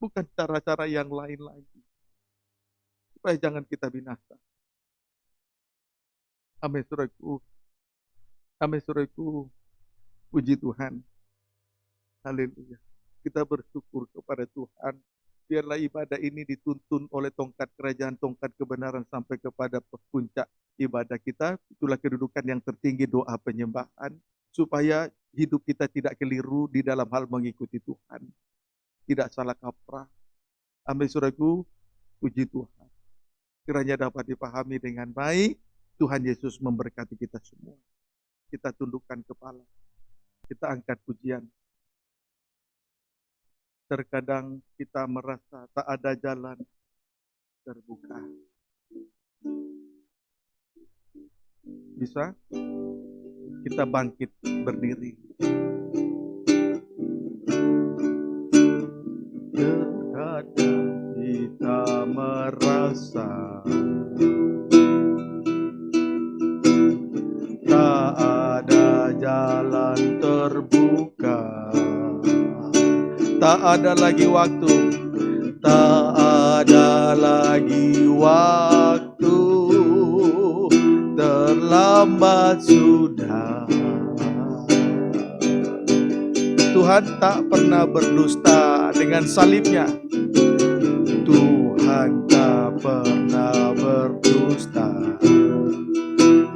Speaker 1: Bukan cara-cara yang lain lagi. Supaya jangan kita binasa. Amin, saudaraku. Amin, saudaraku. Puji Tuhan. Haleluya. Kita bersyukur kepada Tuhan. Biarlah ibadah ini dituntun oleh tongkat kerajaan, tongkat kebenaran sampai kepada puncak ibadah kita. Itulah kedudukan yang tertinggi doa penyembahan. Supaya hidup kita tidak keliru di dalam hal mengikuti Tuhan. Tidak salah kaprah. Amin, saudaraku. Puji Tuhan. Kiranya dapat dipahami dengan baik. Tuhan Yesus memberkati kita semua. Kita tundukkan kepala. Kita angkat pujian. Terkadang kita merasa tak ada jalan terbuka. Bisa? Kita bangkit berdiri. Terkadang kita merasa tak ada jalan terbuka. Tak ada lagi waktu, tak ada lagi waktu, terlambat sudah. Tuhan tak pernah berdusta dengan salibnya. Tuhan tak pernah berdusta.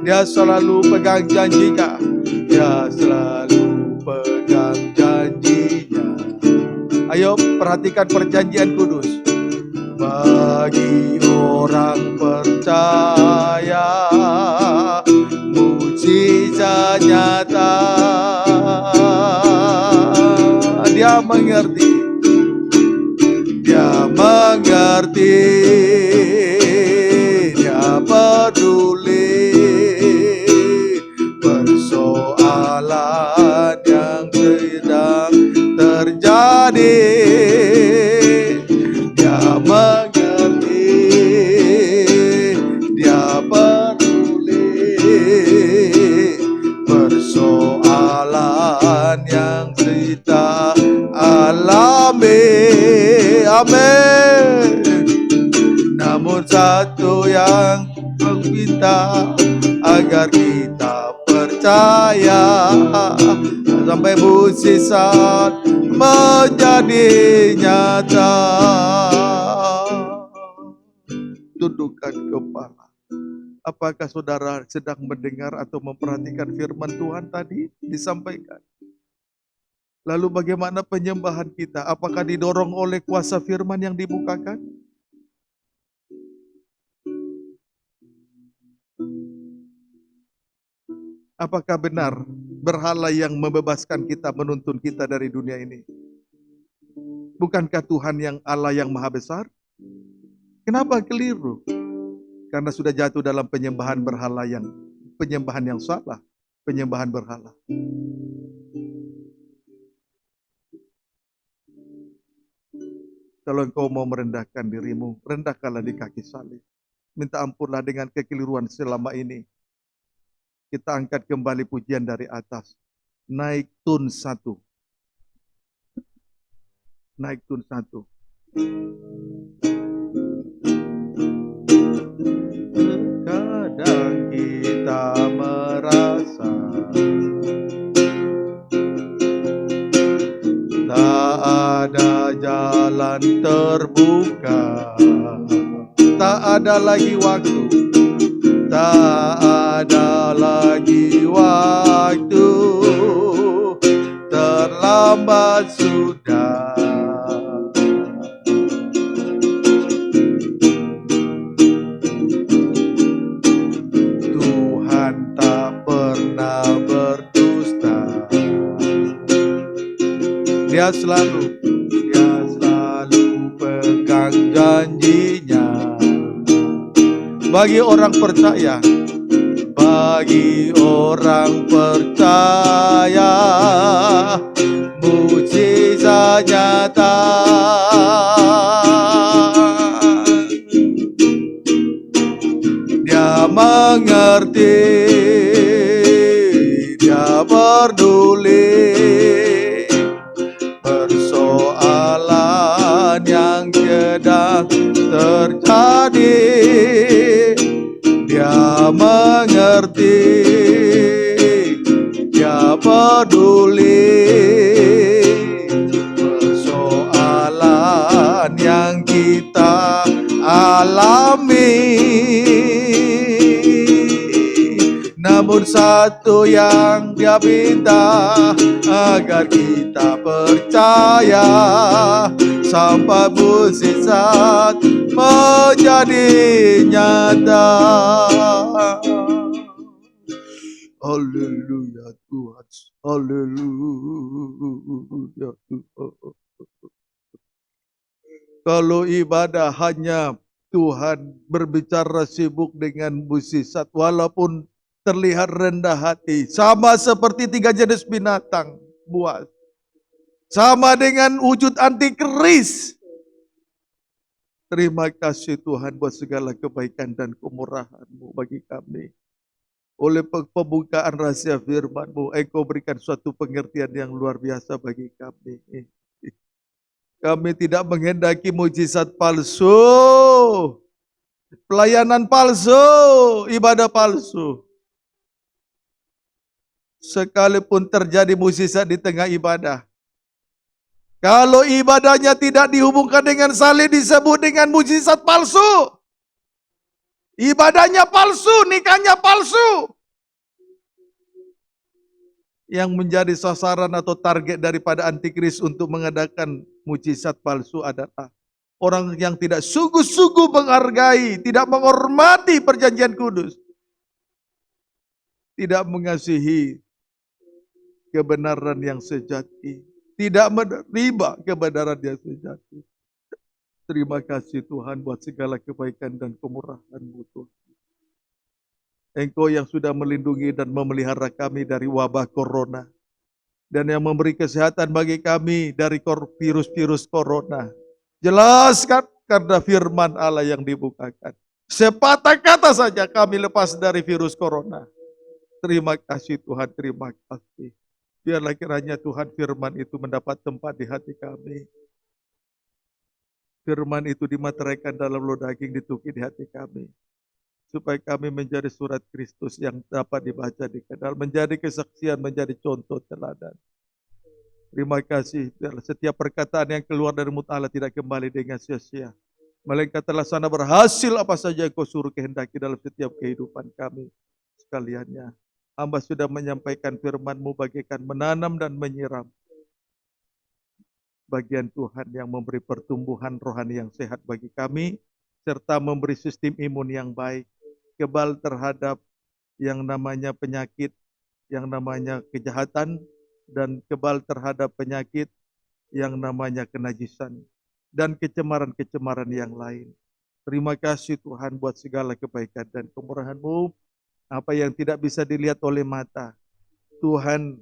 Speaker 1: Dia selalu pegang janjinya. Dia selalu pegang janjinya. Ayo perhatikan perjanjian kudus. Bagi orang percaya, mujizat nyata. Dia mengerti. Dia mengerti. Dia peduli. Persoalan yang sedang terjadi, dia mengerti, dia peduli. Persoalan yang kita alami, amin. Namun satu yang meminta agar kita percaya sampai mukjizat menjadi nyata. Tundukkan kepala. Apakah saudara sedang mendengar atau memperhatikan firman Tuhan tadi disampaikan? Lalu bagaimana penyembahan kita? Apakah didorong oleh kuasa firman yang dibukakan? Apakah benar berhala yang membebaskan kita, menuntun kita dari dunia ini? Bukankah Tuhan yang Allah yang maha besar? Kenapa keliru? Karena sudah jatuh dalam penyembahan berhala penyembahan yang salah, penyembahan berhala. Kalau engkau mau merendahkan dirimu, rendahkanlah di kaki salib. Minta ampunlah dengan kekeliruan selama ini. Kita angkat kembali pujian dari atas. Naik tun 1. Naik tun 1. Terkadang kita merasa tak ada jalan terbuka. Tak ada lagi waktu. Tak ada lagi waktu, terlambat sudah. Tuhan tak pernah berdusta. Dia selalu pegang janjinya. Bagi orang percaya, bagi orang percaya, mujizat nyata. Dia mengerti, dia peduli persoalan yang sedang terjadi. Dia mengerti, dia peduli persoalan yang kita alami. Namun satu yang dia minta, agar kita percaya sampai mukjizat menjadi nyata. Haleluya Tuhan, haleluya Tuhan. Kalau ibadah hanya Tuhan berbicara sibuk dengan mukjizat, walaupun terlihat rendah hati, sama seperti 3 jenis binatang buas, sama dengan wujud antikris. Terima kasih Tuhan buat segala kebaikan dan kemurahan-Mu bagi kami. Oleh pembukaan rahasia firman-Mu, Engkau berikan suatu pengertian yang luar biasa bagi kami. Kami tidak menghendaki mujizat palsu, pelayanan palsu, ibadah palsu. Sekalipun terjadi mukjizat di tengah ibadah, kalau ibadahnya tidak dihubungkan dengan saleh, disebut dengan mukjizat palsu. Ibadahnya palsu, nikahnya palsu. Yang menjadi sasaran atau target daripada antikris untuk mengadakan mukjizat palsu adalah orang yang tidak sungguh-sungguh menghargai, tidak menghormati perjanjian kudus, tidak mengasihi kebenaran yang sejati, tidak menerima kebenaran yang sejati. Terima kasih Tuhan buat segala kebaikan dan kemurahan-Mu Tuhan. Engkau yang sudah melindungi dan memelihara kami dari wabah corona, dan yang memberi kesehatan bagi kami dari virus-virus corona. Jelas kan, karena firman Allah yang dibukakan. Sepatah kata saja kami lepas dari virus corona. Terima kasih Tuhan, terima kasih. Biarlah kiranya Tuhan firman itu mendapat tempat di hati kami. Firman itu dimateraikan dalam loh daging, ditukik di hati kami. Supaya kami menjadi surat Kristus yang dapat dibaca di kedal, menjadi kesaksian, menjadi contoh teladan. Terima kasih, biarlah setiap perkataan yang keluar dari mulut Allah tidak kembali dengan sia-sia, melainkan terlaksana berhasil apa saja yang Kau suruh kehendaki dalam setiap kehidupan kami sekaliannya. Hamba sudah menyampaikan firman-Mu bagaikan menanam dan menyiram. Bagian Tuhan yang memberi pertumbuhan rohani yang sehat bagi kami, serta memberi sistem imun yang baik, kebal terhadap yang namanya penyakit, yang namanya kejahatan, dan kebal terhadap penyakit yang namanya kenajisan, dan kecemaran-kecemaran yang lain. Terima kasih Tuhan buat segala kebaikan dan kemurahan-Mu. Apa yang tidak bisa dilihat oleh mata, Tuhan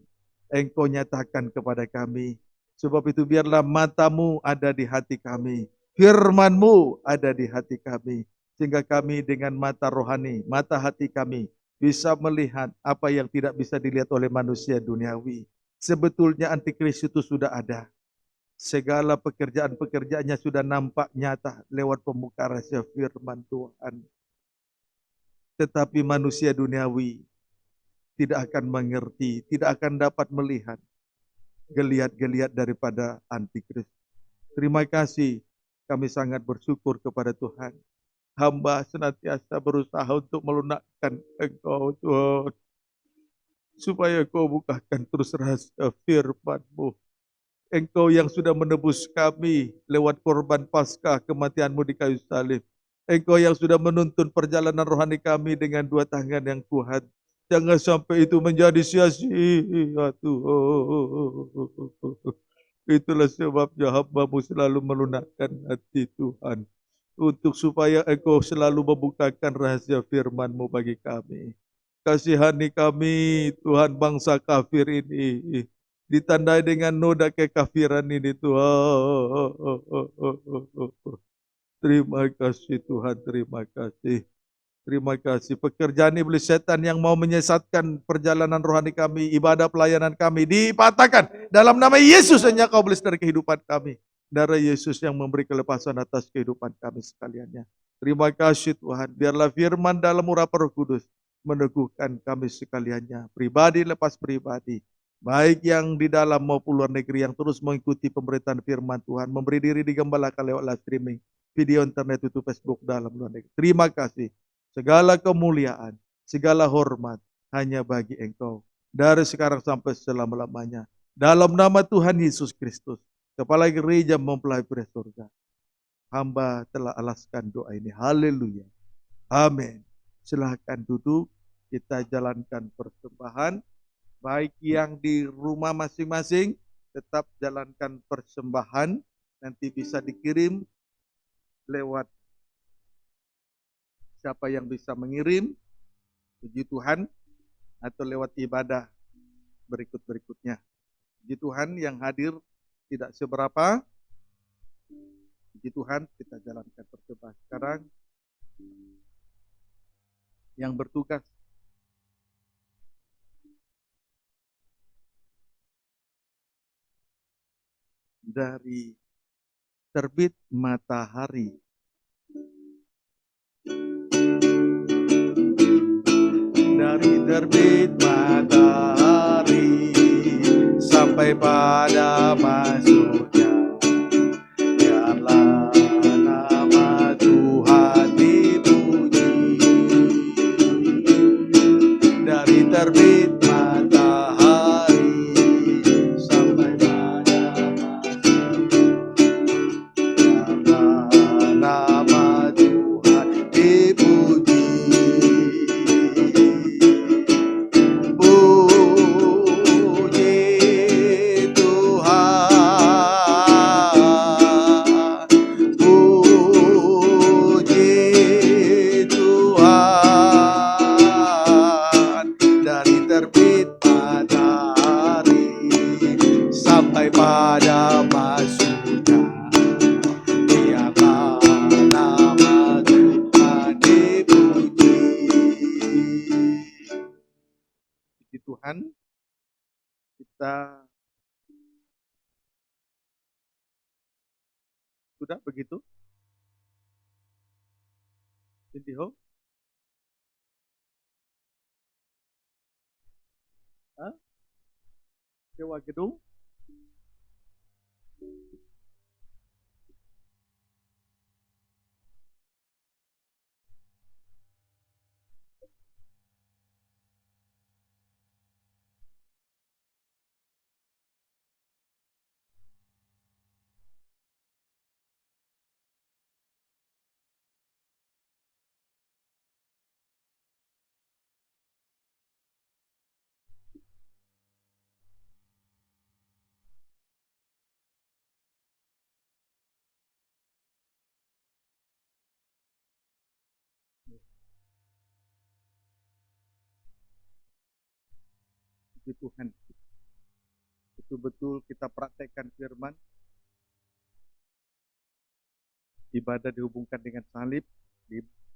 Speaker 1: Engkau nyatakan kepada kami. Sebab itu biarlah mata-Mu ada di hati kami, firman-Mu ada di hati kami, sehingga kami dengan mata rohani, mata hati kami, bisa melihat apa yang tidak bisa dilihat oleh manusia duniawi. Sebetulnya antikris itu sudah ada. Segala pekerjaan-pekerjaannya sudah nampak nyata lewat pembuka rahasia firman Tuhan. Tetapi manusia duniawi tidak akan mengerti, tidak akan dapat melihat geliat-geliat daripada antikris. Terima kasih, kami sangat bersyukur kepada Tuhan. Hamba senantiasa berusaha untuk melunakkan Engkau Tuhan, supaya Kau bukakan terus rahasia firman-Mu. Engkau yang sudah menebus kami lewat korban Paskah kematian-Mu di kayu salib. Engkau yang sudah menuntun perjalanan rohani kami dengan 2 tangan yang kuat. Jangan sampai itu menjadi sia-sia Tuhan. Itulah sebabnya hamba-Mu selalu melunakkan hati Tuhan. untuk supaya Engkau selalu membukakan rahasia firman-Mu bagi kami. Kasihani kami, Tuhan, bangsa kafir ini. Ditandai dengan noda kekafiran ini, Tuhan. Terima kasih Tuhan, terima kasih. Terima kasih. Pekerjaan iblis setan yang mau menyesatkan perjalanan rohani kami, ibadah pelayanan kami, dipatahkan. Dalam nama Yesus, hanya kau iblis dari kehidupan kami. Darah Yesus yang memberi kelepasan atas kehidupan kami sekaliannya. Terima kasih Tuhan. Biarlah firman dalam urapan Roh Kudus meneguhkan kami sekaliannya. Pribadi lepas pribadi. Baik yang di dalam maupun luar negeri yang terus mengikuti pemberitaan firman Tuhan. Memberi diri digembalakan lewat live streaming. Video internet, YouTube, Facebook dalam luar negeri. Terima kasih. Segala kemuliaan, segala hormat hanya bagi Engkau. Dari sekarang sampai selama-lamanya. Dalam nama Tuhan Yesus Kristus, Kepala Gereja Mempelai Pria Surga, hamba telah alaskan doa ini. Haleluya. Amin. Silahkan duduk, kita jalankan persembahan. Baik yang di rumah masing-masing, tetap jalankan persembahan. Nanti bisa dikirim lewat siapa yang bisa mengirim, puji Tuhan, atau lewat ibadah berikut-berikutnya. Puji Tuhan, yang hadir tidak seberapa. Puji Tuhan, kita jalankan persembahan. Sekarang yang bertugas dari terbit matahari terbit matahari sampai pada masuknya, biarlah nama Tuhan dipuji. Dari terbit matahari sampai pada masuknya, biarlah nama Tuhan dipuji. Tuhan, kita sudah begitu. Indiho, sewa gedung. Puji Tuhan, betul-betul kita praktekkan firman. Ibadah dihubungkan dengan salib,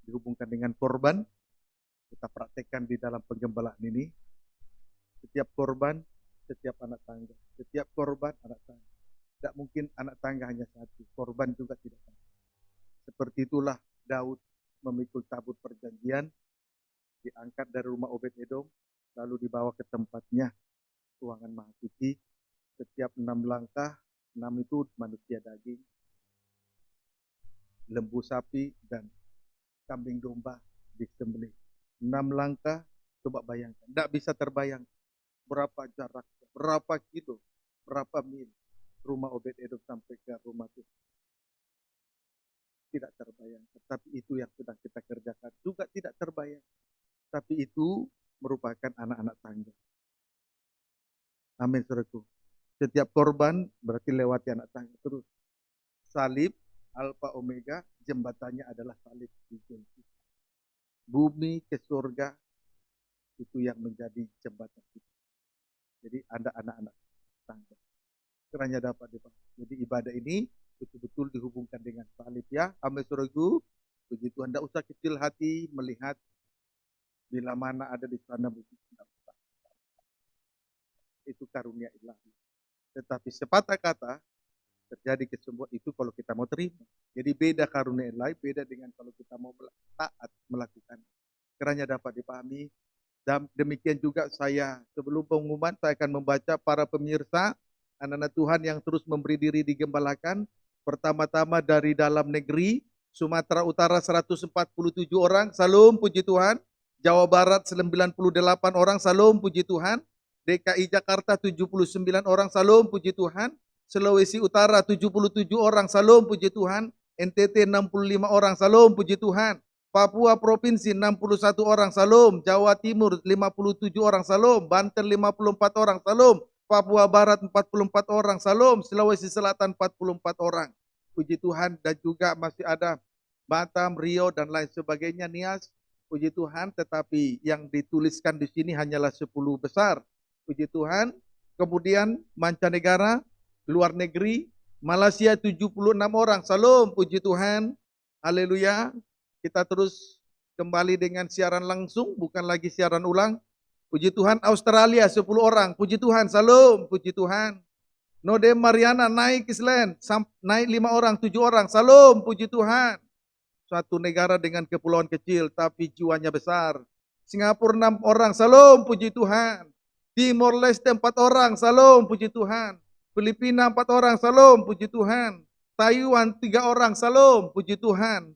Speaker 1: dihubungkan dengan korban. Kita praktekkan di dalam penggembalaan ini. Setiap korban, setiap anak tangga. Setiap korban, anak tangga. Tidak mungkin anak tangga hanya satu, korban juga tidak satu. Seperti itulah Daud memikul tabut perjanjian, diangkat dari rumah Obed-Edom, lalu dibawa ke tempatnya, ruangan Maha Suci. Setiap 6 langkah, 6 itu manusia daging, lembu sapi, dan kambing domba disembelih. 6 langkah, coba bayangkan. Tidak bisa terbayang berapa jarak, berapa kilo, berapa mil rumah Obed-Edom sampai ke rumah Tuhan. Tidak terbayang. Tapi itu yang sedang kita kerjakan. Juga tidak terbayang. Tapi itu merupakan anak-anak tangga. Amin, saudaraku. Setiap korban berarti lewati anak tangga terus. Salib Alfa Omega, jembatannya adalah salib. Bumi ke surga, itu yang menjadi jembatan kita. Jadi Anda anak-anak tangga. Kiranya dapat dipahami. Jadi ibadah ini betul-betul dihubungkan dengan salib ya. Amin saudaraku. Puji Tuhan, tidak usah kecil hati melihat bila mana ada di sana begitu. Itu karunia ilahi. Tetapi sepatah kata terjadi kesembuhan itu kalau kita mau terima. Jadi beda karunia ilahi, beda dengan kalau kita mau taat melakukan. Kiranya dapat dipahami. Dan demikian juga saya sebelum pengumuman saya akan membaca para pemirsa anak-anak Tuhan yang terus memberi diri digembalakan. Pertama-tama dari dalam negeri, Sumatera Utara 147 orang, salam puji Tuhan. Jawa Barat 98 orang, salam puji Tuhan. DKI Jakarta 79 orang, salam puji Tuhan. Sulawesi Utara 77 orang, salam puji Tuhan. NTT 65 orang, salam puji Tuhan. Papua Provinsi 61 orang, salam. Jawa Timur 57 orang, salam. Banten 54 orang, salam. Papua Barat 44 orang, salam. Sulawesi Selatan 44 orang. Puji Tuhan. Dan juga masih ada Batam, Riau dan lain sebagainya, Nias. Puji Tuhan, tetapi yang dituliskan di sini hanyalah 10 besar. Puji Tuhan. Kemudian mancanegara, luar negeri, Malaysia 76 orang, salam. Puji Tuhan. Haleluya. Kita terus kembali dengan siaran langsung, bukan lagi siaran ulang. Puji Tuhan, Australia 10 orang. Puji Tuhan, salam. Puji Tuhan. Node Mariana naik Island, naik 5 orang, 7 orang. Salam, puji Tuhan. Suatu negara dengan kepulauan kecil, tapi jiwanya besar. Singapura 6 orang, salam, puji Tuhan. Timor Leste 4 orang, salam, puji Tuhan. Filipina 4 orang, salam, puji Tuhan. Taiwan 3 orang, salam, puji Tuhan.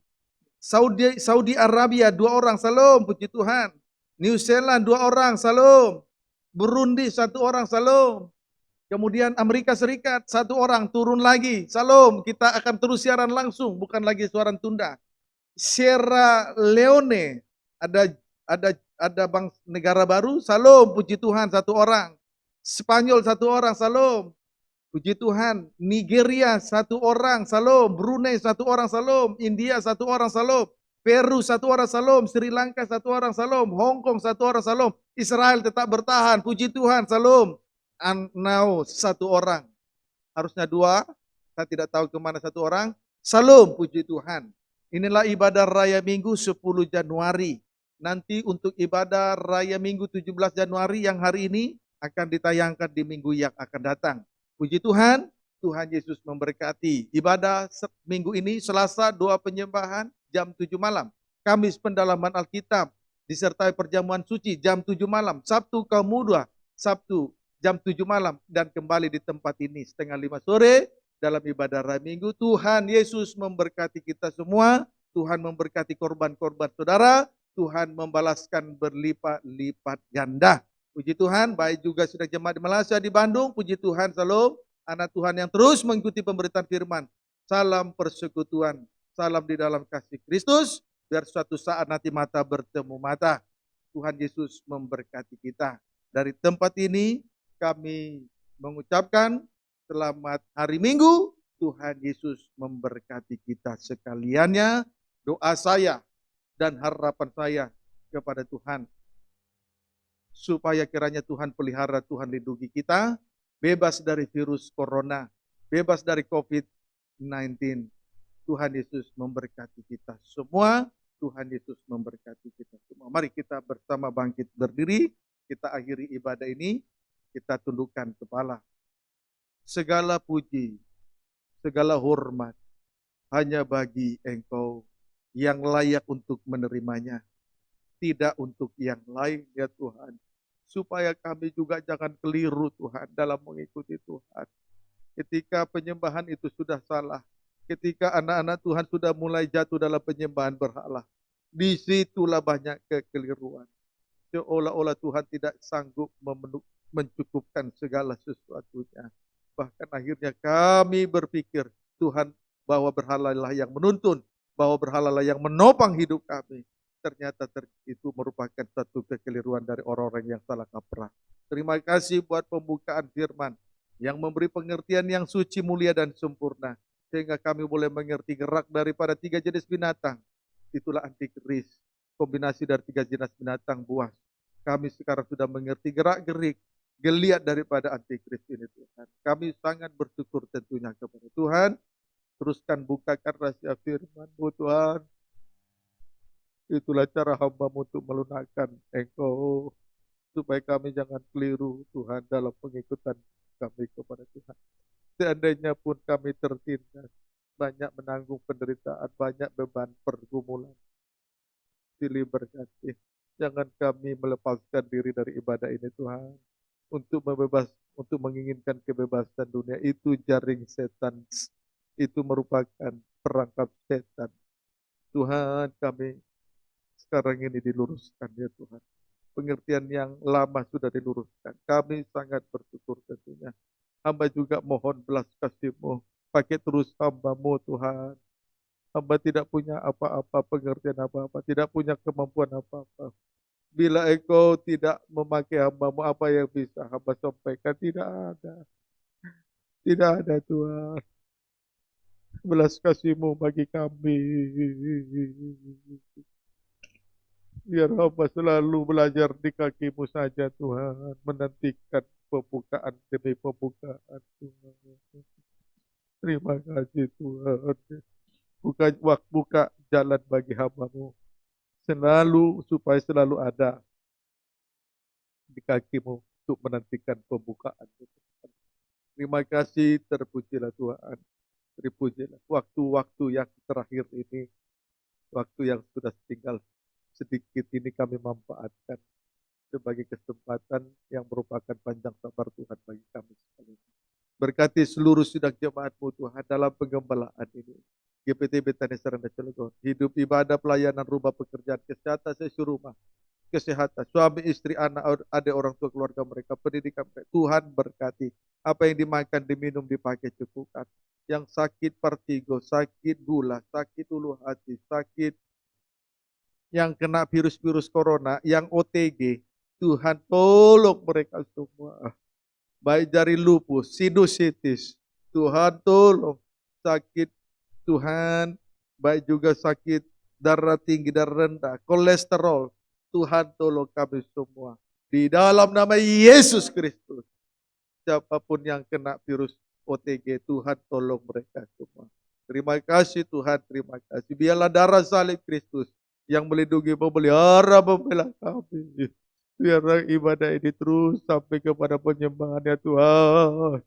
Speaker 1: Saudi Arabia 2 orang, salam, puji Tuhan. New Zealand 2 orang, salam. Burundi 1 orang, salam. Kemudian Amerika Serikat 1 orang, turun lagi, salam. Kita akan terus siaran langsung, bukan lagi siaran tunda. Sierra Leone ada negara baru, salam, puji Tuhan 1 orang. Spanyol 1 orang, salam. Puji Tuhan. Nigeria 1 orang, salam. Brunei 1 orang, salam. India 1 orang, salam. Peru 1 orang, salam. Sri Lanka 1 orang, salam. Hong Kong 1 orang, salam. Israel tetap bertahan, puji Tuhan, salam. Now 1 orang. Harusnya 2, saya tidak tahu kemana 1 orang. Salam, puji Tuhan. Inilah ibadah Raya Minggu 10 Januari. Nanti untuk ibadah Raya Minggu 17 Januari yang hari ini akan ditayangkan di minggu yang akan datang. Puji Tuhan, Tuhan Yesus memberkati. Ibadah minggu ini Selasa 2 penyembahan jam 7 malam. Kamis pendalaman Alkitab disertai perjamuan suci jam 7 malam. Sabtu kaum muda, Sabtu jam 7 malam. Dan kembali di tempat ini setengah 5 sore dalam ibadah Raya Minggu. Tuhan Yesus memberkati kita semua. Tuhan memberkati korban-korban saudara. Tuhan membalaskan berlipat-lipat ganda. Puji Tuhan, baik juga sudah jemaat di Malaysia, di Bandung. Puji Tuhan, salam. Anak Tuhan yang terus mengikuti pemberitaan firman. Salam persekutuan. Salam di dalam kasih Kristus. Biar suatu saat nanti mata bertemu mata. Tuhan Yesus memberkati kita. Dari tempat ini kami mengucapkan selamat hari Minggu. Tuhan Yesus memberkati kita sekaliannya. Doa saya dan harapan saya kepada Tuhan, supaya kiranya Tuhan pelihara, Tuhan lindungi kita, bebas dari virus corona, bebas dari COVID-19. Tuhan Yesus memberkati kita semua. Tuhan Yesus memberkati kita semua. Mari kita bersama bangkit berdiri. Kita akhiri ibadah ini. Kita tundukkan kepala. Segala puji, segala hormat hanya bagi Engkau yang layak untuk menerimanya. Tidak untuk yang lain ya Tuhan. Supaya kami juga jangan keliru Tuhan dalam mengikuti Tuhan. Ketika penyembahan itu sudah salah. Ketika anak-anak Tuhan sudah mulai jatuh dalam penyembahan berhala. Disitulah banyak kekeliruan. Seolah-olah Tuhan tidak sanggup mencukupkan segala sesuatunya. Bahkan akhirnya kami berpikir Tuhan bahwa berhala lah yang menuntun. Bahwa berhala lah yang menopang hidup kami. Ternyata itu merupakan satu kekeliruan dari orang-orang yang salah kaprah. Terima kasih buat pembukaan firman yang memberi pengertian yang suci, mulia, dan sempurna. sehingga kami boleh mengerti gerak daripada 3 jenis binatang. Itulah antikris, kombinasi dari 3 jenis binatang buas. Kami sekarang sudah mengerti gerak-gerik, geliat daripada antikris ini Tuhan. Kami sangat bersyukur tentunya kepada Tuhan. Teruskan bukakan rahasia firman-Mu Tuhan. Itulah cara hamba-Mu untuk melunakkan Engkau. Supaya kami jangan keliru Tuhan dalam pengikutan kami kepada Tuhan. Seandainya pun kami tertindas, banyak menanggung penderitaan, banyak beban pergumulan. Pilih berkati. Jangan kami melepaskan diri dari ibadah ini Tuhan. Untuk menginginkan kebebasan dunia itu jaring setan. Itu merupakan perangkap setan. Tuhan kami sekarang ini diluruskan ya Tuhan. Pengertian yang lama sudah diluruskan. Kami sangat bersyukur tentunya. Hamba juga mohon belas kasih-Mu. Pakai terus hamba-Mu Tuhan. Hamba tidak punya apa-apa, pengertian apa-apa. Tidak punya kemampuan apa-apa. Bila Engkau tidak memakai hamba-Mu, apa yang bisa hamba sampaikan? Tidak ada. Tidak ada Tuhan. Belas kasih-Mu bagi kami. Biar hamba selalu belajar di kaki-Mu saja Tuhan. Menantikan pembukaan demi pembukaan Tuhan. Terima kasih Tuhan. Buka jalan bagi hamba-Mu. Supaya selalu ada di kaki-Mu untuk menantikan pembukaan. Terima kasih, terpujilah Tuhan. Terpujilah. Waktu-waktu yang terakhir ini, waktu yang sudah tinggal sedikit ini kami manfaatkan sebagai kesempatan yang merupakan panjang sabar Tuhan bagi kami sekalian. Berkati seluruh sidang jemaat-Mu Tuhan dalam penggembalaan ini. GPT Betani Seranda Cilegon. Hidup ibadah, pelayanan, rumah pekerjaan, kesehatan, seisi rumah, kesehatan, suami, istri, anak, adik, orang tua, keluarga mereka, pendidikan mereka. Tuhan berkati. Apa yang dimakan, diminum, dipakai cukupkan. Yang sakit vertigo, sakit gula, sakit ulu hati, sakit yang kena virus-virus corona, yang OTG, Tuhan tolong mereka semua. Baik dari lupus, sinusitis, Tuhan tolong. Sakit Tuhan, baik juga sakit darah tinggi, darah rendah, kolesterol, Tuhan tolong kami semua. Di dalam nama Yesus Kristus, siapapun yang kena virus OTG, Tuhan tolong mereka semua. Terima kasih Tuhan, terima kasih. Biarlah darah salib Kristus yang melindungi, memelihara, membela kami. Biarlah ibadah ini terus sampai kepada penyembahan ya Tuhan.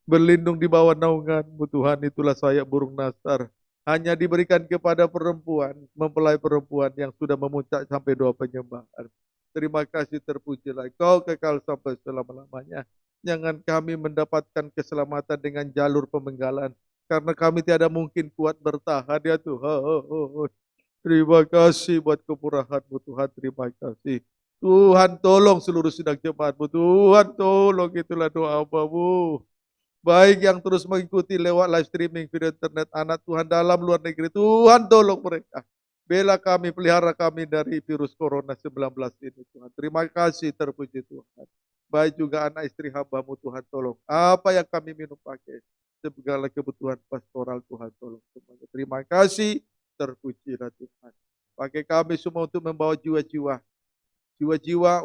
Speaker 1: Berlindung di bawah naungan-Mu Tuhan, itulah sayap burung nasar. Hanya diberikan kepada perempuan, mempelai perempuan yang sudah memuncak sampai 2 penyembahan. Terima kasih, terpujilah Kau kekal sampai selama-lamanya. Jangan kami mendapatkan keselamatan dengan jalur pemenggalan. Karena kami tiada mungkin kuat bertahan ya Tuhan. Terima kasih buat kemurahan-Mu Tuhan, terima kasih. Tuhan tolong seluruh sidang jemaat-Mu. Tuhan tolong, itulah doa hamba-Mu. Baik yang terus mengikuti lewat live streaming video internet, anak Tuhan dalam luar negeri, Tuhan tolong mereka. Bela kami, pelihara kami dari virus corona 19 ini Tuhan. Terima kasih, terpuji Tuhan. Baik juga anak istri hamba-Mu Tuhan tolong. Apa yang kami minum pakai, segala kebutuhan pastoral Tuhan tolong semuanya. Terima kasih, terpujilah Tuhan. Pakai kami semua untuk membawa jiwa-jiwa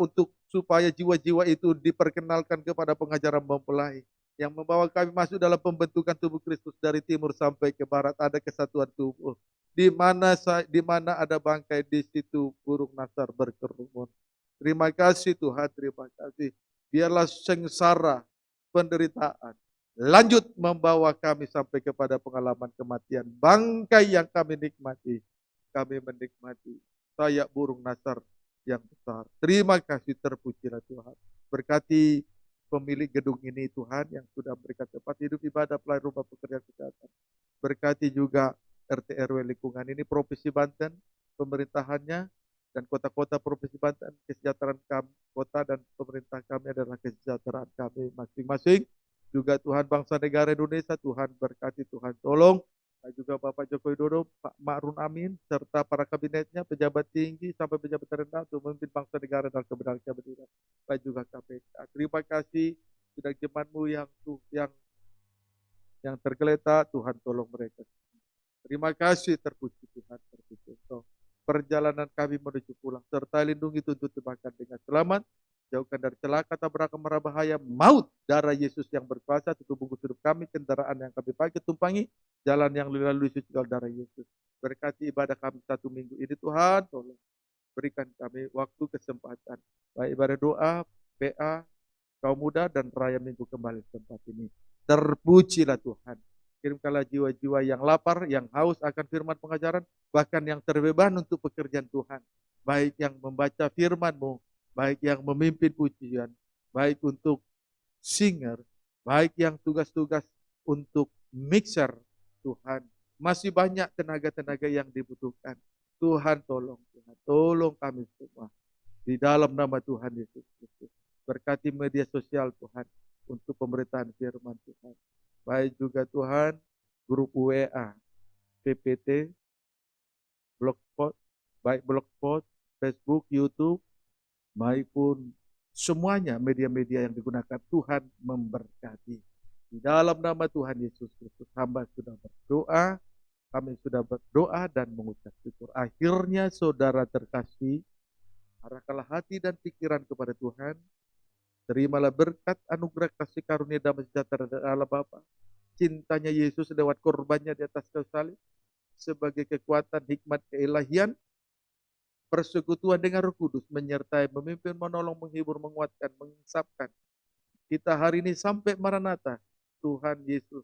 Speaker 1: untuk supaya jiwa-jiwa itu diperkenalkan kepada pengajaran mempelai yang membawa kami masuk dalam pembentukan tubuh Kristus dari timur sampai ke barat. Ada kesatuan tubuh. Di mana ada bangkai, di situ burung nasar berkerumun. Terima kasih Tuhan, terima kasih. Biarlah sengsara, penderitaan lanjut membawa kami sampai kepada pengalaman kematian. Bangkai yang kami nikmati, kami menikmati sayap burung nasar yang besar. Terima kasih, terpujilah Tuhan. Berkati pemilik gedung ini Tuhan yang sudah memberikan tempat hidup ibadah, pelayan rumah pekerjaan kesehatan. Berkati juga RT RW lingkungan ini, Provinsi Banten, pemerintahannya, dan kota-kota Provinsi Banten, kesejahteraan kami, kota dan pemerintah kami adalah kesejahteraan kami masing-masing. Juga Tuhan bangsa negara Indonesia, Tuhan berkati, Tuhan tolong. Dan juga Bapak Joko Widodo, Pak Ma'ruf Amin, serta para kabinetnya, pejabat tinggi sampai pejabat rendah untuk memimpin bangsa negara dalam kebenaran keadilan. Dan juga KPK. Terima kasih sudah jemaat-Mu yang Yang tergeletak, Tuhan tolong mereka. Terima kasih, terpuji Tuhan, terpuji Engkau. Perjalanan kami menuju pulang, serta lindungi tuntut makan dengan selamat, jauhkan dari celaka, tabrakan, mara bahaya, maut. Darah Yesus yang berkuasa tutup bungkus hidup kami, kendaraan yang kami pakai tumpangi, jalan yang lalu suci dalam darah Yesus. Berkati ibadah kami 1 minggu ini Tuhan, tolong berikan kami waktu kesempatan, baik ibadah doa, PA, kaum muda, dan raya minggu kembali ke tempat ini. Terpujilah Tuhan. Kirimkanlah jiwa-jiwa yang lapar, yang haus akan firman pengajaran, bahkan yang terbeban untuk pekerjaan Tuhan. Baik yang membaca firman-Mu, baik yang memimpin pujian, baik untuk singer, baik yang tugas-tugas untuk mixer, Tuhan. Masih banyak tenaga-tenaga yang dibutuhkan. Tuhan tolong kami semua. Di dalam nama Tuhan Yesus Kristus. Berkati media sosial Tuhan untuk pemberitaan firman Tuhan. Baik juga Tuhan, grup WA, PPT, Blogspot, baik Blogspot, Facebook, YouTube, maupun semuanya media-media yang digunakan, Tuhan memberkati. Di dalam nama Tuhan Yesus Kristus, hamba sudah berdoa, kami sudah berdoa dan mengucap syukur. Akhirnya saudara terkasih, arahkanlah hati dan pikiran kepada Tuhan. Terimalah berkat anugerah kasih karunia damai sejahtera dari Allah Bapa, cintanya Yesus lewat korbannya di atas kayu salib, sebagai kekuatan hikmat keilahian, persekutuan dengan Roh Kudus, menyertai, memimpin, menolong, menghibur, menguatkan, menginsapkan kita hari ini sampai Maranatha. Tuhan Yesus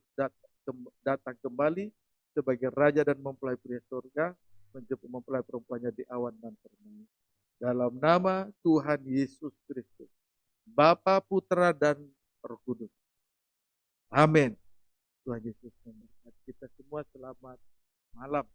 Speaker 1: datang kembali sebagai Raja dan mempelai pria surga, menjemput mempelai perempuannya di awan dan permai. Dalam nama Tuhan Yesus Kristus, Bapa, Putra, dan Roh Kudus. Amin. Tuhan Yesus memberkati kita semua. Selamat malam.